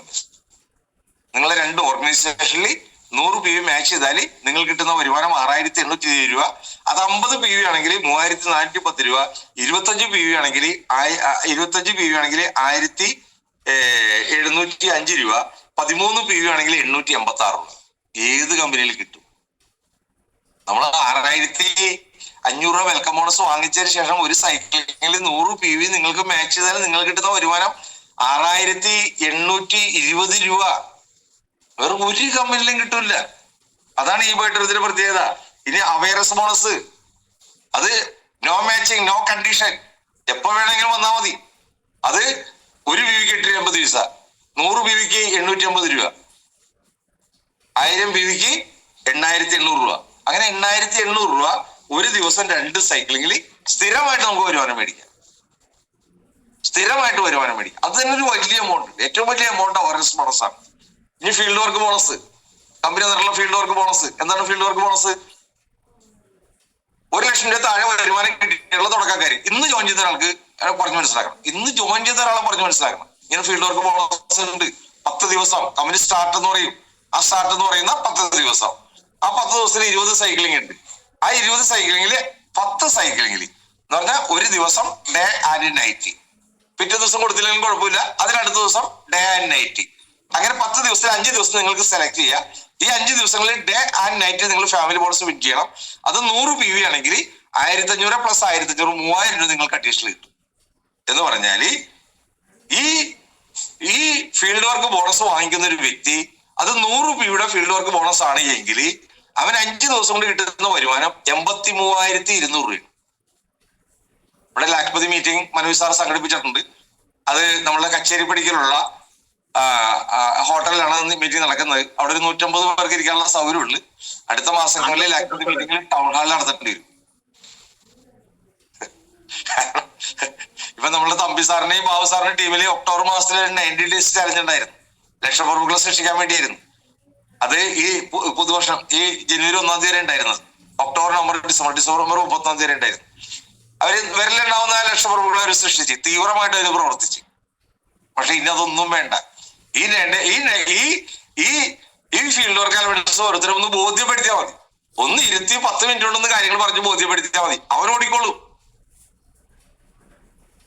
നിങ്ങളെ 2 ഓർഗനൈസേഷനിൽ 100 PV മാച്ച് ചെയ്താൽ നിങ്ങൾ കിട്ടുന്ന വരുമാനം 6820 രൂപ. അത് 50 PV ആണെങ്കിൽ 3410 രൂപ. 25 PV ആണെങ്കിൽ 1705 രൂപ. 13 PV ആണെങ്കിൽ 886 രൂപ. ഏത് കമ്പനിയിൽ കിട്ടും? നമ്മൾ 6500 രൂപ വെൽക്കം ബോണസ് വാങ്ങിച്ചതിന് ശേഷം ഒരു സൈക്ലിങ്ങിൽ 100 PV നിങ്ങൾക്ക് മാച്ച് ചെയ്താൽ നിങ്ങൾ കിട്ടുന്ന വരുമാനം 6820 രൂപ. വേറെ ഒരു കമ്പനിയിലും കിട്ടൂല. അതാണ് ഈ ബയോട്ടോറിയത്തിന്റെ പ്രത്യേകത. ഇനി അവയർനെസ് ബോണസ്, അത് നോ മാച്ചിങ്, നോ കണ്ടീഷൻ, എപ്പോ വേണമെങ്കിലും വന്നാൽ മതി. അത് 1 PVക്ക് 880 പൈസ, 100 PVക്ക് 850 രൂപ, 1000 PVക്ക് 8800 രൂപ. അങ്ങനെ 8800 രൂപ ഒരു ദിവസം 2 സൈക്ലിങ്ങിൽ സ്ഥിരമായിട്ട് നമുക്ക് വരുമാനം മേടിക്കാം. സ്ഥിരമായിട്ട് വരുമാനം മേടിക്കാം. അത് തന്നെ ഒരു വലിയ എമൗണ്ട്, ഏറ്റവും വലിയ എമൗണ്ട് അവയർനെസ് ബോണസ് ആണ്. ഇനി ഫീൽഡ് വർക്ക് ബോണസ്, കമ്പനി തന്നിട്ടുള്ള ഫീൽഡ് വർക്ക് ബോണസ്. എന്താണ് ഫീൽഡ് വർക്ക് ബോണസ്? 1 ലക്ഷം രൂപ താഴെ വരുമാനം കിട്ടിയിട്ടുള്ള തുടക്കക്കാർ ഇന്ന് ജോയിൻ ചെയ്ത ഒരാൾക്ക് പറഞ്ഞു മനസ്സിലാക്കണം. ഇന്ന് ജോയിൻ ചെയ്ത ഒരാളെ പറഞ്ഞു മനസ്സിലാക്കണം. ഇങ്ങനെ ഫീൽഡ് വർക്ക് ബോണസ് ഉണ്ട്. 10 ദിവസം കമ്പനി സ്റ്റാർട്ട് എന്ന് പറയും. ആ സ്റ്റാർട്ട് എന്ന് പറയുന്ന 10 ദിവസം. ആ 10 ദിവസത്തിൽ 20 സൈക്ലിംഗ് ഉണ്ട്. ആ 20 സൈക്ലിങ്ങില് 10 സൈക്ലിങ്ങിൽ എന്ന് പറഞ്ഞാൽ ഒരു ദിവസം ഡേ ആൻഡ് നൈറ്റ്. പിറ്റേ ദിവസം കൊടുത്തില്ലെങ്കിലും കുഴപ്പമില്ല, അതിനടുത്ത ദിവസം ഡേ ആൻഡ് നൈറ്റ്. അങ്ങനെ 10 ദിവസത്തിൽ 5 ദിവസം നിങ്ങൾക്ക് സെലക്ട് ചെയ്യാം. ഈ 5 ദിവസങ്ങളിൽ ഡേ ആൻഡ് നൈറ്റ് നിങ്ങൾ ഫാമിലി ബോണസ് വിൻ ചെയ്യണം. അത് 100 PV ആണെങ്കിൽ 1500 പ്ലസ് 1500 3000 രൂപ നിങ്ങൾക്ക് അഡീഷണൽ കിട്ടും. എന്ന് പറഞ്ഞാല് ഈ ഫീൽഡ് വർക്ക് ബോണസ് വാങ്ങിക്കുന്ന ഒരു വ്യക്തി അത് 100 PVയുടെ ഫീൽഡ് വർക്ക് ബോണസ് ആണ് എങ്കിൽ അവൻ 5 ദിവസം കൊണ്ട് കിട്ടുന്ന വരുമാനം 83,200 രൂപ. ഇവിടെ ലാഖ്പതി മീറ്റിംഗ് മനോജ് സാർ സംഘടിപ്പിച്ചിട്ടുണ്ട്. അത് നമ്മളെ കച്ചേരിപ്പടിക്കലുള്ള ഹോട്ടലിലാണ് മീറ്റിംഗ് നടക്കുന്നത്. അവിടെ ഒരു 150 പേർക്ക് ഇരിക്കാനുള്ള സൗകര്യമുള്ളു. അടുത്ത മാസങ്ങളിൽ ലാഖ്പതി മീറ്റിംഗിൽ ടൗൺ ഹാളിൽ നടത്തേണ്ടി വരും. ഇപ്പൊ നമ്മള് തമ്പി സാറിന്റെയും ബാബു സാറിന്റെ ടീമില് ഒക്ടോബർ മാസത്തിൽ 90 ഡേയ്സ് ചലഞ്ച് ഉണ്ടായിരുന്നു. ലക്ഷപ്രഭുക്കളെ സൃഷ്ടിക്കാൻ വേണ്ടിയായിരുന്നു. അത് ഈ പുതുവർഷം ഈ ജനുവരി 1-ാം തീയതി വരെ ഉണ്ടായിരുന്നത്. ഒക്ടോബർ, നവംബർ, ഡിസംബർ 30-ാം തീയതി വരെ ഉണ്ടായിരുന്നു. അവര് വിരലുണ്ടാവുന്ന ലക്ഷപ്രഭുക്കളെ അവർ സൃഷ്ടിച്ച് തീവ്രമായിട്ട് അതിന് പ്രവർത്തിച്ച്. പക്ഷെ ഇനി അതൊന്നും വേണ്ട. ഈ ഫീൽഡ് വർക്ക് എലമെന്റ്സ് ഓരോരുത്തരും ഒന്ന് ബോധ്യപ്പെടുത്തിയാൽ മതി. ഒന്ന് ഇരുത്തി 10 മിനിറ്റ് കൊണ്ടൊന്ന് കാര്യങ്ങൾ പറഞ്ഞ് ബോധ്യപ്പെടുത്തിയാൽ മതി. അവൻ ഓടിക്കോളൂ.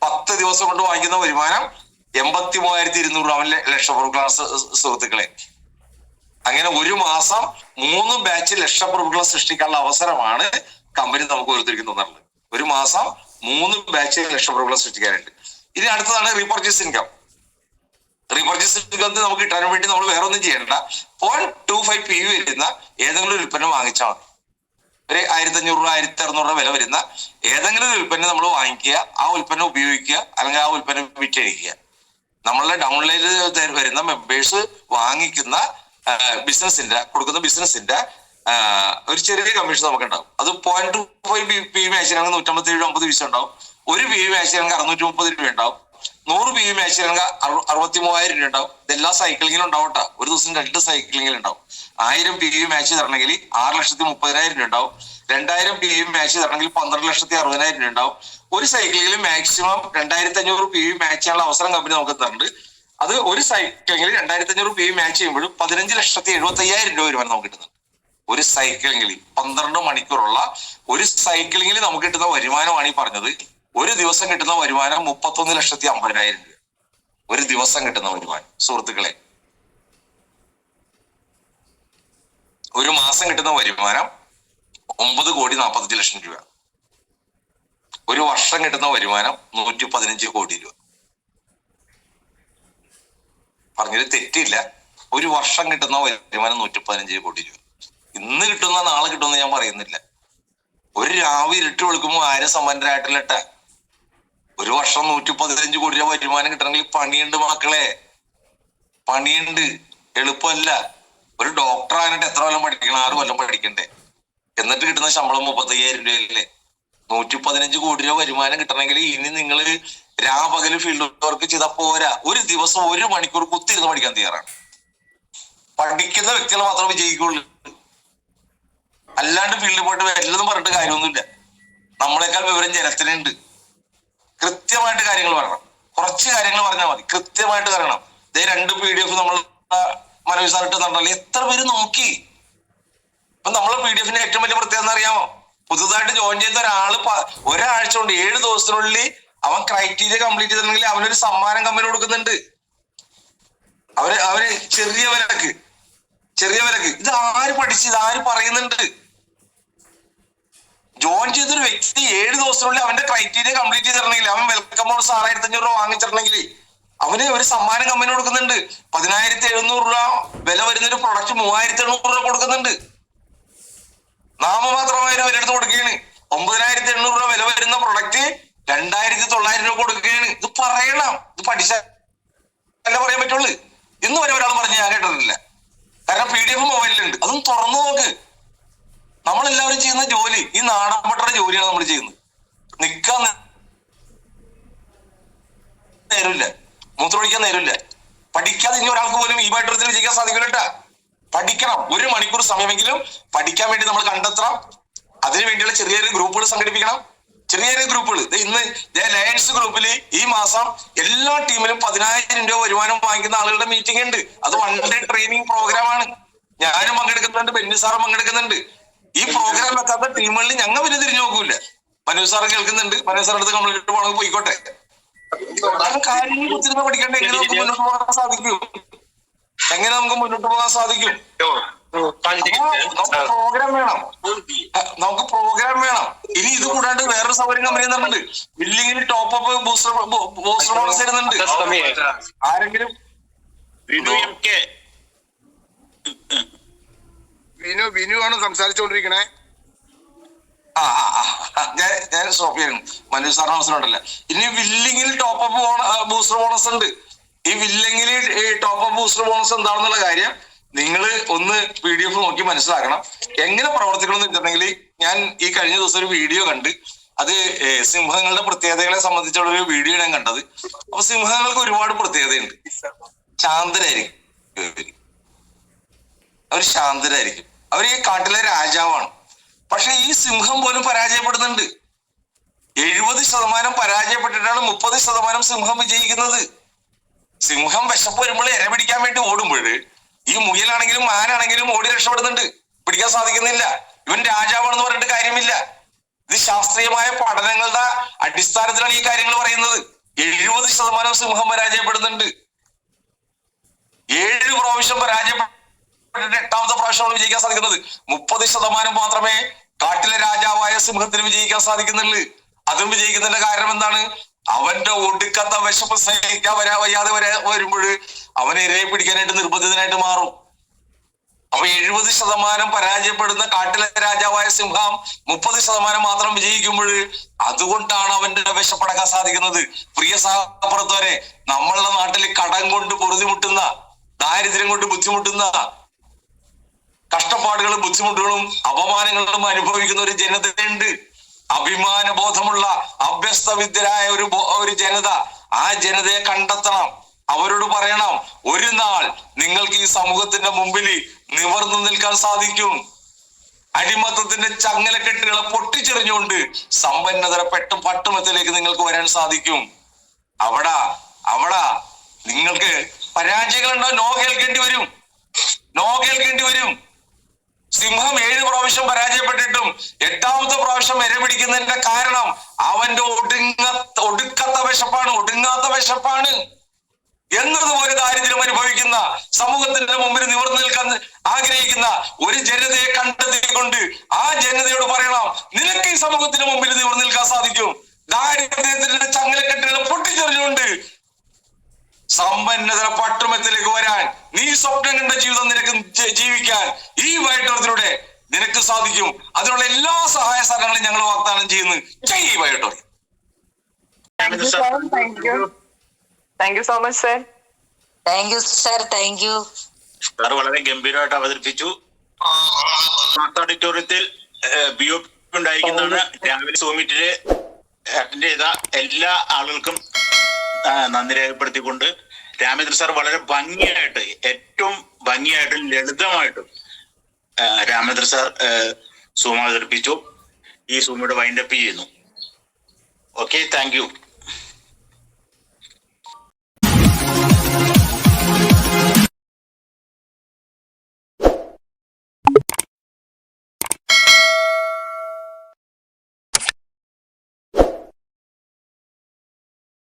10 ദിവസം കൊണ്ട് വാങ്ങിക്കുന്ന വരുമാനം 83,200 രൂപ ലക്ഷപ്രഭുക്കളാണ് സുഹൃത്തുക്കളെ. അങ്ങനെ ഒരു മാസം 3 ബാച്ച് ലക്ഷപ്രഭുക്കളെ സൃഷ്ടിക്കാനുള്ള അവസരമാണ് കമ്പനി നമുക്ക് ഓരോരുത്തർക്ക് തന്നിട്ടുള്ളത്. ഒരു മാസം 3 ബാച്ച് ലക്ഷപ്രഭുക്കളെ സൃഷ്ടിക്കാനുണ്ട്. ഇനി അടുത്തതാണ് റീപർച്ചേസ് ഇൻകം. റീപർച്ചേസ് ഇൻകം നമുക്ക് കിട്ടാൻ വേണ്ടി നമ്മൾ വേറെ ഒന്നും ചെയ്യണ്ട. 0.25 PV വരുന്ന ഏതെങ്കിലും ഒരു ഉൽപ്പന്നം വാങ്ങിച്ചാൽ മതി. ഒരു 1,500 രൂപ 1,600 രൂപ വില വരുന്ന ഏതെങ്കിലും ഒരു ഉൽപ്പന്നം നമ്മൾ വാങ്ങിക്കുക, ആ ഉൽപ്പന്നം ഉപയോഗിക്കുക, അല്ലെങ്കിൽ ആ ഉൽപ്പന്നം വിറ്റഴിക്കുക. നമ്മളുടെ ഡൗൺലൈനിൽ വരുന്ന മെമ്പേഴ്സ് വാങ്ങിക്കുന്ന കൊടുക്കുന്ന ബിസിനസിന്റെ ഒരു ചെറിയ കമ്മീഷൻ നമുക്ക് ഉണ്ടാവും. അത് 0.25 PV മാച്ചിനാണെങ്കിൽ 157-150 പൈസ ഉണ്ടാവും. ഒരു PV മാച്ചിനാണെങ്കിൽ 630 രൂപ ഉണ്ടാവും. 100 PV മാച്ചിനാണെങ്കിൽ 63,000 രൂപ ഉണ്ടാവും. ഇതെല്ലാ സൈക്ലിങ്ങിലും ഉണ്ടാവും കേട്ടോ. ഒരു ദിവസം 2 സൈക്ലിങ്ങിൽ ഉണ്ടാവും. 1000 PV മാച്ച് തരണമെങ്കിൽ 6,30,000 രൂപ ഉണ്ടാവും. 2000 PV മാച്ച് തരണമെങ്കിൽ 12,60,000 രൂപ ഉണ്ടാവും. ഒരു സൈക്ലിങ്ങിൽ മാക്സിമം 2,500 PV മാച്ച് ചെയ്യാനുള്ള അവസരം കമ്പനി നമുക്ക് തരുന്നുണ്ട്. അത് ഒരു സൈക്ലിങ്ങിൽ 2,500 PV മാച്ച് ചെയ്യുമ്പോഴും 15,75,000 രൂപ വരുമാനം നമുക്ക് കിട്ടുന്നുണ്ട്. ഒരു സൈക്ലിങ്ങിൽ 12 മണിക്കൂറുള്ള ഒരു സൈക്ലിങ്ങിൽ നമുക്ക് കിട്ടുന്ന വരുമാനമാണ് ഈ പറഞ്ഞത്. ഒരു ദിവസം കിട്ടുന്ന വരുമാനം 31,50,000 രൂപ. ഒരു ദിവസം കിട്ടുന്ന വരുമാനം സുഹൃത്തുക്കളെ. ഒരു മാസം കിട്ടുന്ന വരുമാനം 9,45,00,000 രൂപ. ഒരു വർഷം കിട്ടുന്ന വരുമാനം 115 കോടി രൂപ. പറഞ്ഞത് തെറ്റില്ല. ഒരു വർഷം കിട്ടുന്ന വരുമാനം 115 കോടി രൂപ. ഇന്ന് കിട്ടുന്ന നാളെ കിട്ടുമെന്ന് ഞാൻ പറയുന്നില്ല. ഒരു രാവിലെ ഇരുട്ട് വെളുക്കുമ്പോൾ ആരും സമ്പന്നരായിട്ടില്ലട്ട. ഒരു വർഷം 115 കോടി രൂപ വരുമാനം കിട്ടണമെങ്കിൽ പണിയുണ്ട് മക്കളെ, പണിയുണ്ട്. എളുപ്പമല്ല. ഒരു ഡോക്ടർ ആയിട്ട് എത്ര കൊല്ലം പഠിക്കണം? 6 കൊല്ലം പഠിക്കണ്ടേ? എന്നിട്ട് കിട്ടുന്ന ശമ്പളം 35,000 രൂപയല്ലേ? 115 കോടി രൂപ വരുമാനം കിട്ടണമെങ്കിൽ ഇനി നിങ്ങൾ രാപകല് ഫീൽഡ് വർക്ക് ചെയ്താൽ പോരാ. ഒരു ദിവസം 1 മണിക്കൂർ കുത്തിരുന്ന് പഠിക്കാൻ തയ്യാറാണ്. പഠിക്കുന്ന വ്യക്തികൾ മാത്രമേ വിജയിക്കുള്ളൂ. അല്ലാണ്ട് ഫീൽഡിൽ പോയിട്ട് വല്ലതും പറഞ്ഞിട്ട് കാര്യമൊന്നുമില്ല. നമ്മളെക്കാൾ വിവരം ജനത്തിനുണ്ട്. കൃത്യമായിട്ട് കാര്യങ്ങൾ പറയണം. കുറച്ച് കാര്യങ്ങൾ പറഞ്ഞാൽ മതി. കൃത്യമായിട്ട് പറയണം. 2 PDF നമ്മൾ മനോജ് സാറിട്ട് തന്നല്ലേ, എത്ര പേര് നോക്കി? ഇപ്പൊ നമ്മളെ PDF-ന്റെ ഏറ്റവും വലിയ പ്രത്യേകത എന്ന് അറിയാമോ? പുതുതായിട്ട് ജോയിൻ ചെയ്ത ഒരാഴ്ച കൊണ്ട് 7 ദിവസത്തിനുള്ളിൽ അവൻ ക്രൈറ്റീരിയ കംപ്ലീറ്റ് ചെയ്തിട്ടുണ്ടെങ്കിൽ അവനൊരു സമ്മാനം കമ്പനി കൊടുക്കുന്നുണ്ട്. അവര് ചെറിയ വിലക്ക്. ഇത് ആര് പഠിച്ച്, ഇത് ആര് പറയുന്നുണ്ട്? ജോയിൻ ചെയ്തൊരു വ്യക്തി 7 ദിവസത്തിനുള്ളിൽ അവന്റെ ക്രൈറ്റീരിയ കംപ്ലീറ്റ് ചെയ്തിട്ടുണ്ടെങ്കിൽ, അവൻ വെൽക്കം ബോണസ് 6,500 രൂപ വാങ്ങിച്ചിട്ടുണ്ടെങ്കിൽ അവന് ഒരു സമ്മാനം കമ്പനി കൊടുക്കുന്നുണ്ട്. 10,700 രൂപ വില വരുന്ന ഒരു പ്രൊഡക്റ്റ് 3,800 രൂപ കൊടുക്കുന്നുണ്ട്. നാമമാത്രമായ വിലയെടുത്ത് കൊടുക്കുകയാണ്. 9,800 രൂപ വില വരുന്ന പ്രൊഡക്റ്റ് 2,900 രൂപ കൊടുക്കുകയാണ്. ഇത് പറയണം. ഇത് പഠിച്ചാലേ പറയാൻ പറ്റുള്ളൂ. ഇന്ന് വരെ ഒരാൾ പറഞ്ഞ് ഞാൻ കേട്ടിട്ടില്ല. കാരണം PDF മൊബൈലിലുണ്ട്. അതും തുറന്നു നോക്ക്. നമ്മളെല്ലാവരും ചെയ്യുന്ന ജോലി ഈ നാടൻപട്ടയുടെ ജോലിയാണ് നമ്മൾ ചെയ്യുന്നത്. നിക്കാൻ നേരമില്ല, മൂത്രമൊഴിക്കാൻ നേരമില്ല. പഠിക്കാതെ ഇനി ഒരാൾക്ക് പോലും ഈ പാട്ടത്തിൽ വിജയിക്കാൻ സാധിക്കില്ലട്ടാ. പഠിക്കണം. 1 മണിക്കൂർ സമയമെങ്കിലും പഠിക്കാൻ വേണ്ടി നമ്മൾ കണ്ടെത്തണം. അതിനുവേണ്ടിയുള്ള ചെറിയ ഗ്രൂപ്പുകൾ സംഘടിപ്പിക്കണം. ചെറിയ ഗ്രൂപ്പുകൾ. ഇന്ന് ലയൺസ് ഗ്രൂപ്പിൽ ഈ മാസം എല്ലാ ടീമിലും 10,000 രൂപ വരുമാനം വാങ്ങിക്കുന്ന ആളുകളുടെ മീറ്റിംഗ് ഉണ്ട്. അത് 1 ഡേ ട്രെയിനിങ് പ്രോഗ്രാമാണ്. ഞാനും പങ്കെടുക്കുന്നുണ്ട്, ബെന്നി സാറും പങ്കെടുക്കുന്നുണ്ട്. ഈ പ്രോഗ്രാം വെക്കാത്ത ടീമുകളിൽ ഞങ്ങൾ പിന്നെ തിരിഞ്ഞു നോക്കൂല. മനോജ് സാറ് കേൾക്കുന്നുണ്ട്. മനോജ് സാറിന്റെ അടുത്ത് കംപ്ലീറ്റ് പോകണമെങ്കിൽ പോയിക്കോട്ടെ. കാര്യങ്ങൾ ഒത്തിരി പഠിക്കണ്ടേ? എങ്ങനെ നമുക്ക് മുന്നോട്ട് പോകാൻ സാധിക്കും? പ്രോഗ്രാം വേണം. നമുക്ക് പ്രോഗ്രാം വേണം. ഇനി ഇത് കൂടാണ്ട് വേറൊരു സൗകര്യം കമ്പനി തരുന്നുണ്ട്. ബില്ലിങ്ങിന് ടോപ്പ് അപ്പ് ബൂസ്റ്റർ ബോണസ് തരുന്നുണ്ട്. ആരെങ്കിലും വിനു ആണ് സംസാരിച്ചുകൊണ്ടിരിക്കണേ. ഞാൻ സ്റ്റോപ്പ് ചെയ്യണം. മനോജ് സാറിന് അവസരമുണ്ടല്ലോ. ഇനി വില്ലിങ്ങിൽ ടോപ്പ് അപ്പ് ബൂസ്റ്റർ ബോണസ് ഉണ്ട്. ഈ വില്ലിങ്ങിൽ ടോപ്പ് അപ്പ് ബൂസ്റ്റർ ബോണസ് എന്താണെന്നുള്ള കാര്യം നിങ്ങൾ ഒന്ന് PDF നോക്കി മനസ്സിലാക്കണം. എങ്ങനെ പ്രവർത്തിക്കണം എന്ന് വെച്ചിട്ടുണ്ടെങ്കിൽ, ഞാൻ ഈ കഴിഞ്ഞ ദിവസം ഒരു വീഡിയോ കണ്ട് അത് സിംഹങ്ങളുടെ പ്രത്യേകതകളെ സംബന്ധിച്ചുള്ള ഒരു വീഡിയോ ഞാൻ കണ്ടത്. അപ്പൊ സിംഹങ്ങൾക്ക് ഒരുപാട് പ്രത്യേകതയുണ്ട്. ശാന്തരായിരിക്കും, അവർ ശാന്തരായിരിക്കും. അവർ ഈ കാട്ടിലെ രാജാവാണ്. പക്ഷെ ഈ സിംഹം പോലും പരാജയപ്പെടുന്നുണ്ട്. 70% പരാജയപ്പെട്ടിട്ടാണ് 30% സിംഹം വിജയിക്കുന്നത്. സിംഹം വിശപ്പ് വരുമ്പോൾ ഇര പിടിക്കാൻ വേണ്ടി ഓടുമ്പോൾ ഈ മുയലാണെങ്കിലും മാനാണെങ്കിലും ഓടി രക്ഷപ്പെടുന്നുണ്ട്. പിടിക്കാൻ സാധിക്കുന്നില്ല. ഇവൻ രാജാവാണെന്ന് പറഞ്ഞിട്ട് കാര്യമില്ല. ഇത് ശാസ്ത്രീയമായ പഠനങ്ങളുടെ അടിസ്ഥാനത്തിലാണ് ഈ കാര്യങ്ങൾ പറയുന്നത്. 70% സിംഹം പരാജയപ്പെടുന്നുണ്ട്. 7 പ്രാവശ്യം പരാജയപ്പെട്ടിട്ട് 8ാമത്തെ പ്രാവശ്യമാണ് വിജയിക്കാൻ സാധിക്കുന്നത്. 30% മാത്രമേ കാട്ടിലെ രാജാവായ സിംഹത്തിന് വിജയിക്കാൻ സാധിക്കുന്നുള്ളൂ. അതും വിജയിക്കുന്നതിന്റെ കാരണം എന്താണ്? അവന്റെ ഒടുക്കത്ത വിശപ്പ് സഹിക്കാൻ വയ്യാതെ വരുമ്പോൾ അവനെ ഇരയെ പിടിക്കാനായിട്ട് നിർബന്ധിതനായിട്ട് മാറും. അപ്പൊ 70% പരാജയപ്പെടുന്ന കാട്ടിലെ രാജാവായ സിംഹം 30% മാത്രം വിജയിക്കുമ്പോൾ അതുകൊണ്ടാണ് അവന്റെ വിശപ്പടക്കാൻ സാധിക്കുന്നത്. പ്രിയ സഹപ്രവർത്തകരെ, നമ്മളുടെ നാട്ടിൽ കടം കൊണ്ട് പൊറുതിമുട്ടുന്ന, ദാരിദ്ര്യം കൊണ്ട് ബുദ്ധിമുട്ടുന്ന, കഷ്ടപ്പാടുകളും ബുദ്ധിമുട്ടുകളും അപമാനങ്ങളും അനുഭവിക്കുന്ന ഒരു ജനതയുണ്ട്. അഭിമാന ബോധമുള്ള അഭ്യസ്തവിദ്യരായ ഒരു ജനത. ആ ജനതയെ കണ്ടെത്തണം. അവരോട് പറയണം, ഒരു നാൾ നിങ്ങൾക്ക് ഈ സമൂഹത്തിന്റെ മുമ്പിൽ നിവർന്നു നിൽക്കാൻ സാധിക്കും. അടിമത്തത്തിന്റെ ചങ്ങലക്കെട്ടുകളെ പൊട്ടിച്ചെറിഞ്ഞുകൊണ്ട് സമ്പന്നതര പട്ടുമത്തിലേക്ക് നിങ്ങൾക്ക് വരാൻ സാധിക്കും. അവിടെ നിങ്ങൾക്ക് പരാജയങ്ങളുണ്ടോ? നോ കേൾക്കേണ്ടി വരും. സിംഹം 7 പ്രാവശ്യം പരാജയപ്പെട്ടിട്ടും 8ാമത്തെ പ്രാവശ്യം ഇര പിടിക്കുന്നതിന്റെ കാരണം അവന്റെ ഒടുക്കാത്ത വിശപ്പാണ്. എന്നതുപോലെ ദാരിദ്ര്യം അനുഭവിക്കുന്ന, സമൂഹത്തിന്റെ മുമ്പിൽ നിവർന്നു നിൽക്കാൻ ആഗ്രഹിക്കുന്ന ഒരു ജനതയെ കണ്ടെത്തിക്കൊണ്ട് ആ ജനതയോട് പറയണം, നിനക്ക് ഈ സമൂഹത്തിന്റെ മുമ്പിൽ നിവർന്നു നിൽക്കാൻ സാധിക്കും. ദാരിദ്ര്യത്തിന്റെ ചങ്ങലക്കെട്ടുകൾ പൊട്ടിച്ചെറിഞ്ഞുകൊണ്ട് സമ്പന്നത പട്ടുമത്തിലേക്ക് വരാൻ, നീ സ്വപ്നം കണ്ട ജീവിതം നിനക്ക് ജീവിക്കാൻ ഈ ബയോട്ടോറിയത്തിലൂടെ നിനക്ക് സാധിക്കും. അതിനുള്ള എല്ലാ സഹായ സഹകരണങ്ങളും ഞങ്ങൾ വാഗ്ദാനം ചെയ്യുന്നു. ജയ് Biotorium. Thank you so much sir. Thank you sir. Thank you sir. വളരെ ഗംഭീരമായിട്ട് അവതരിപ്പിച്ചു. ഓഡിറ്റോറിയത്തിൽ BOP ഉണ്ടായിരിക്കുന്നതാണ്. രാവിലെ സൂമിറ്റില് അറ്റൻഡ് ചെയ്ത എല്ലാ ആളുകൾക്കും നന്ദി രേഖപ്പെടുത്തിക്കൊണ്ട് രാമേന്ദ്ര സാർ വളരെ ഭംഗിയായിട്ട്, ഏറ്റവും ഭംഗിയായിട്ടും ലളിതമായിട്ടും രാമേന്ദ്ര സാർ സൂം അവതരിപ്പിച്ചു. ഈ സൂമിയുടെ വൈൻഡപ്പ് ചെയ്യുന്നു. Okay, thank you.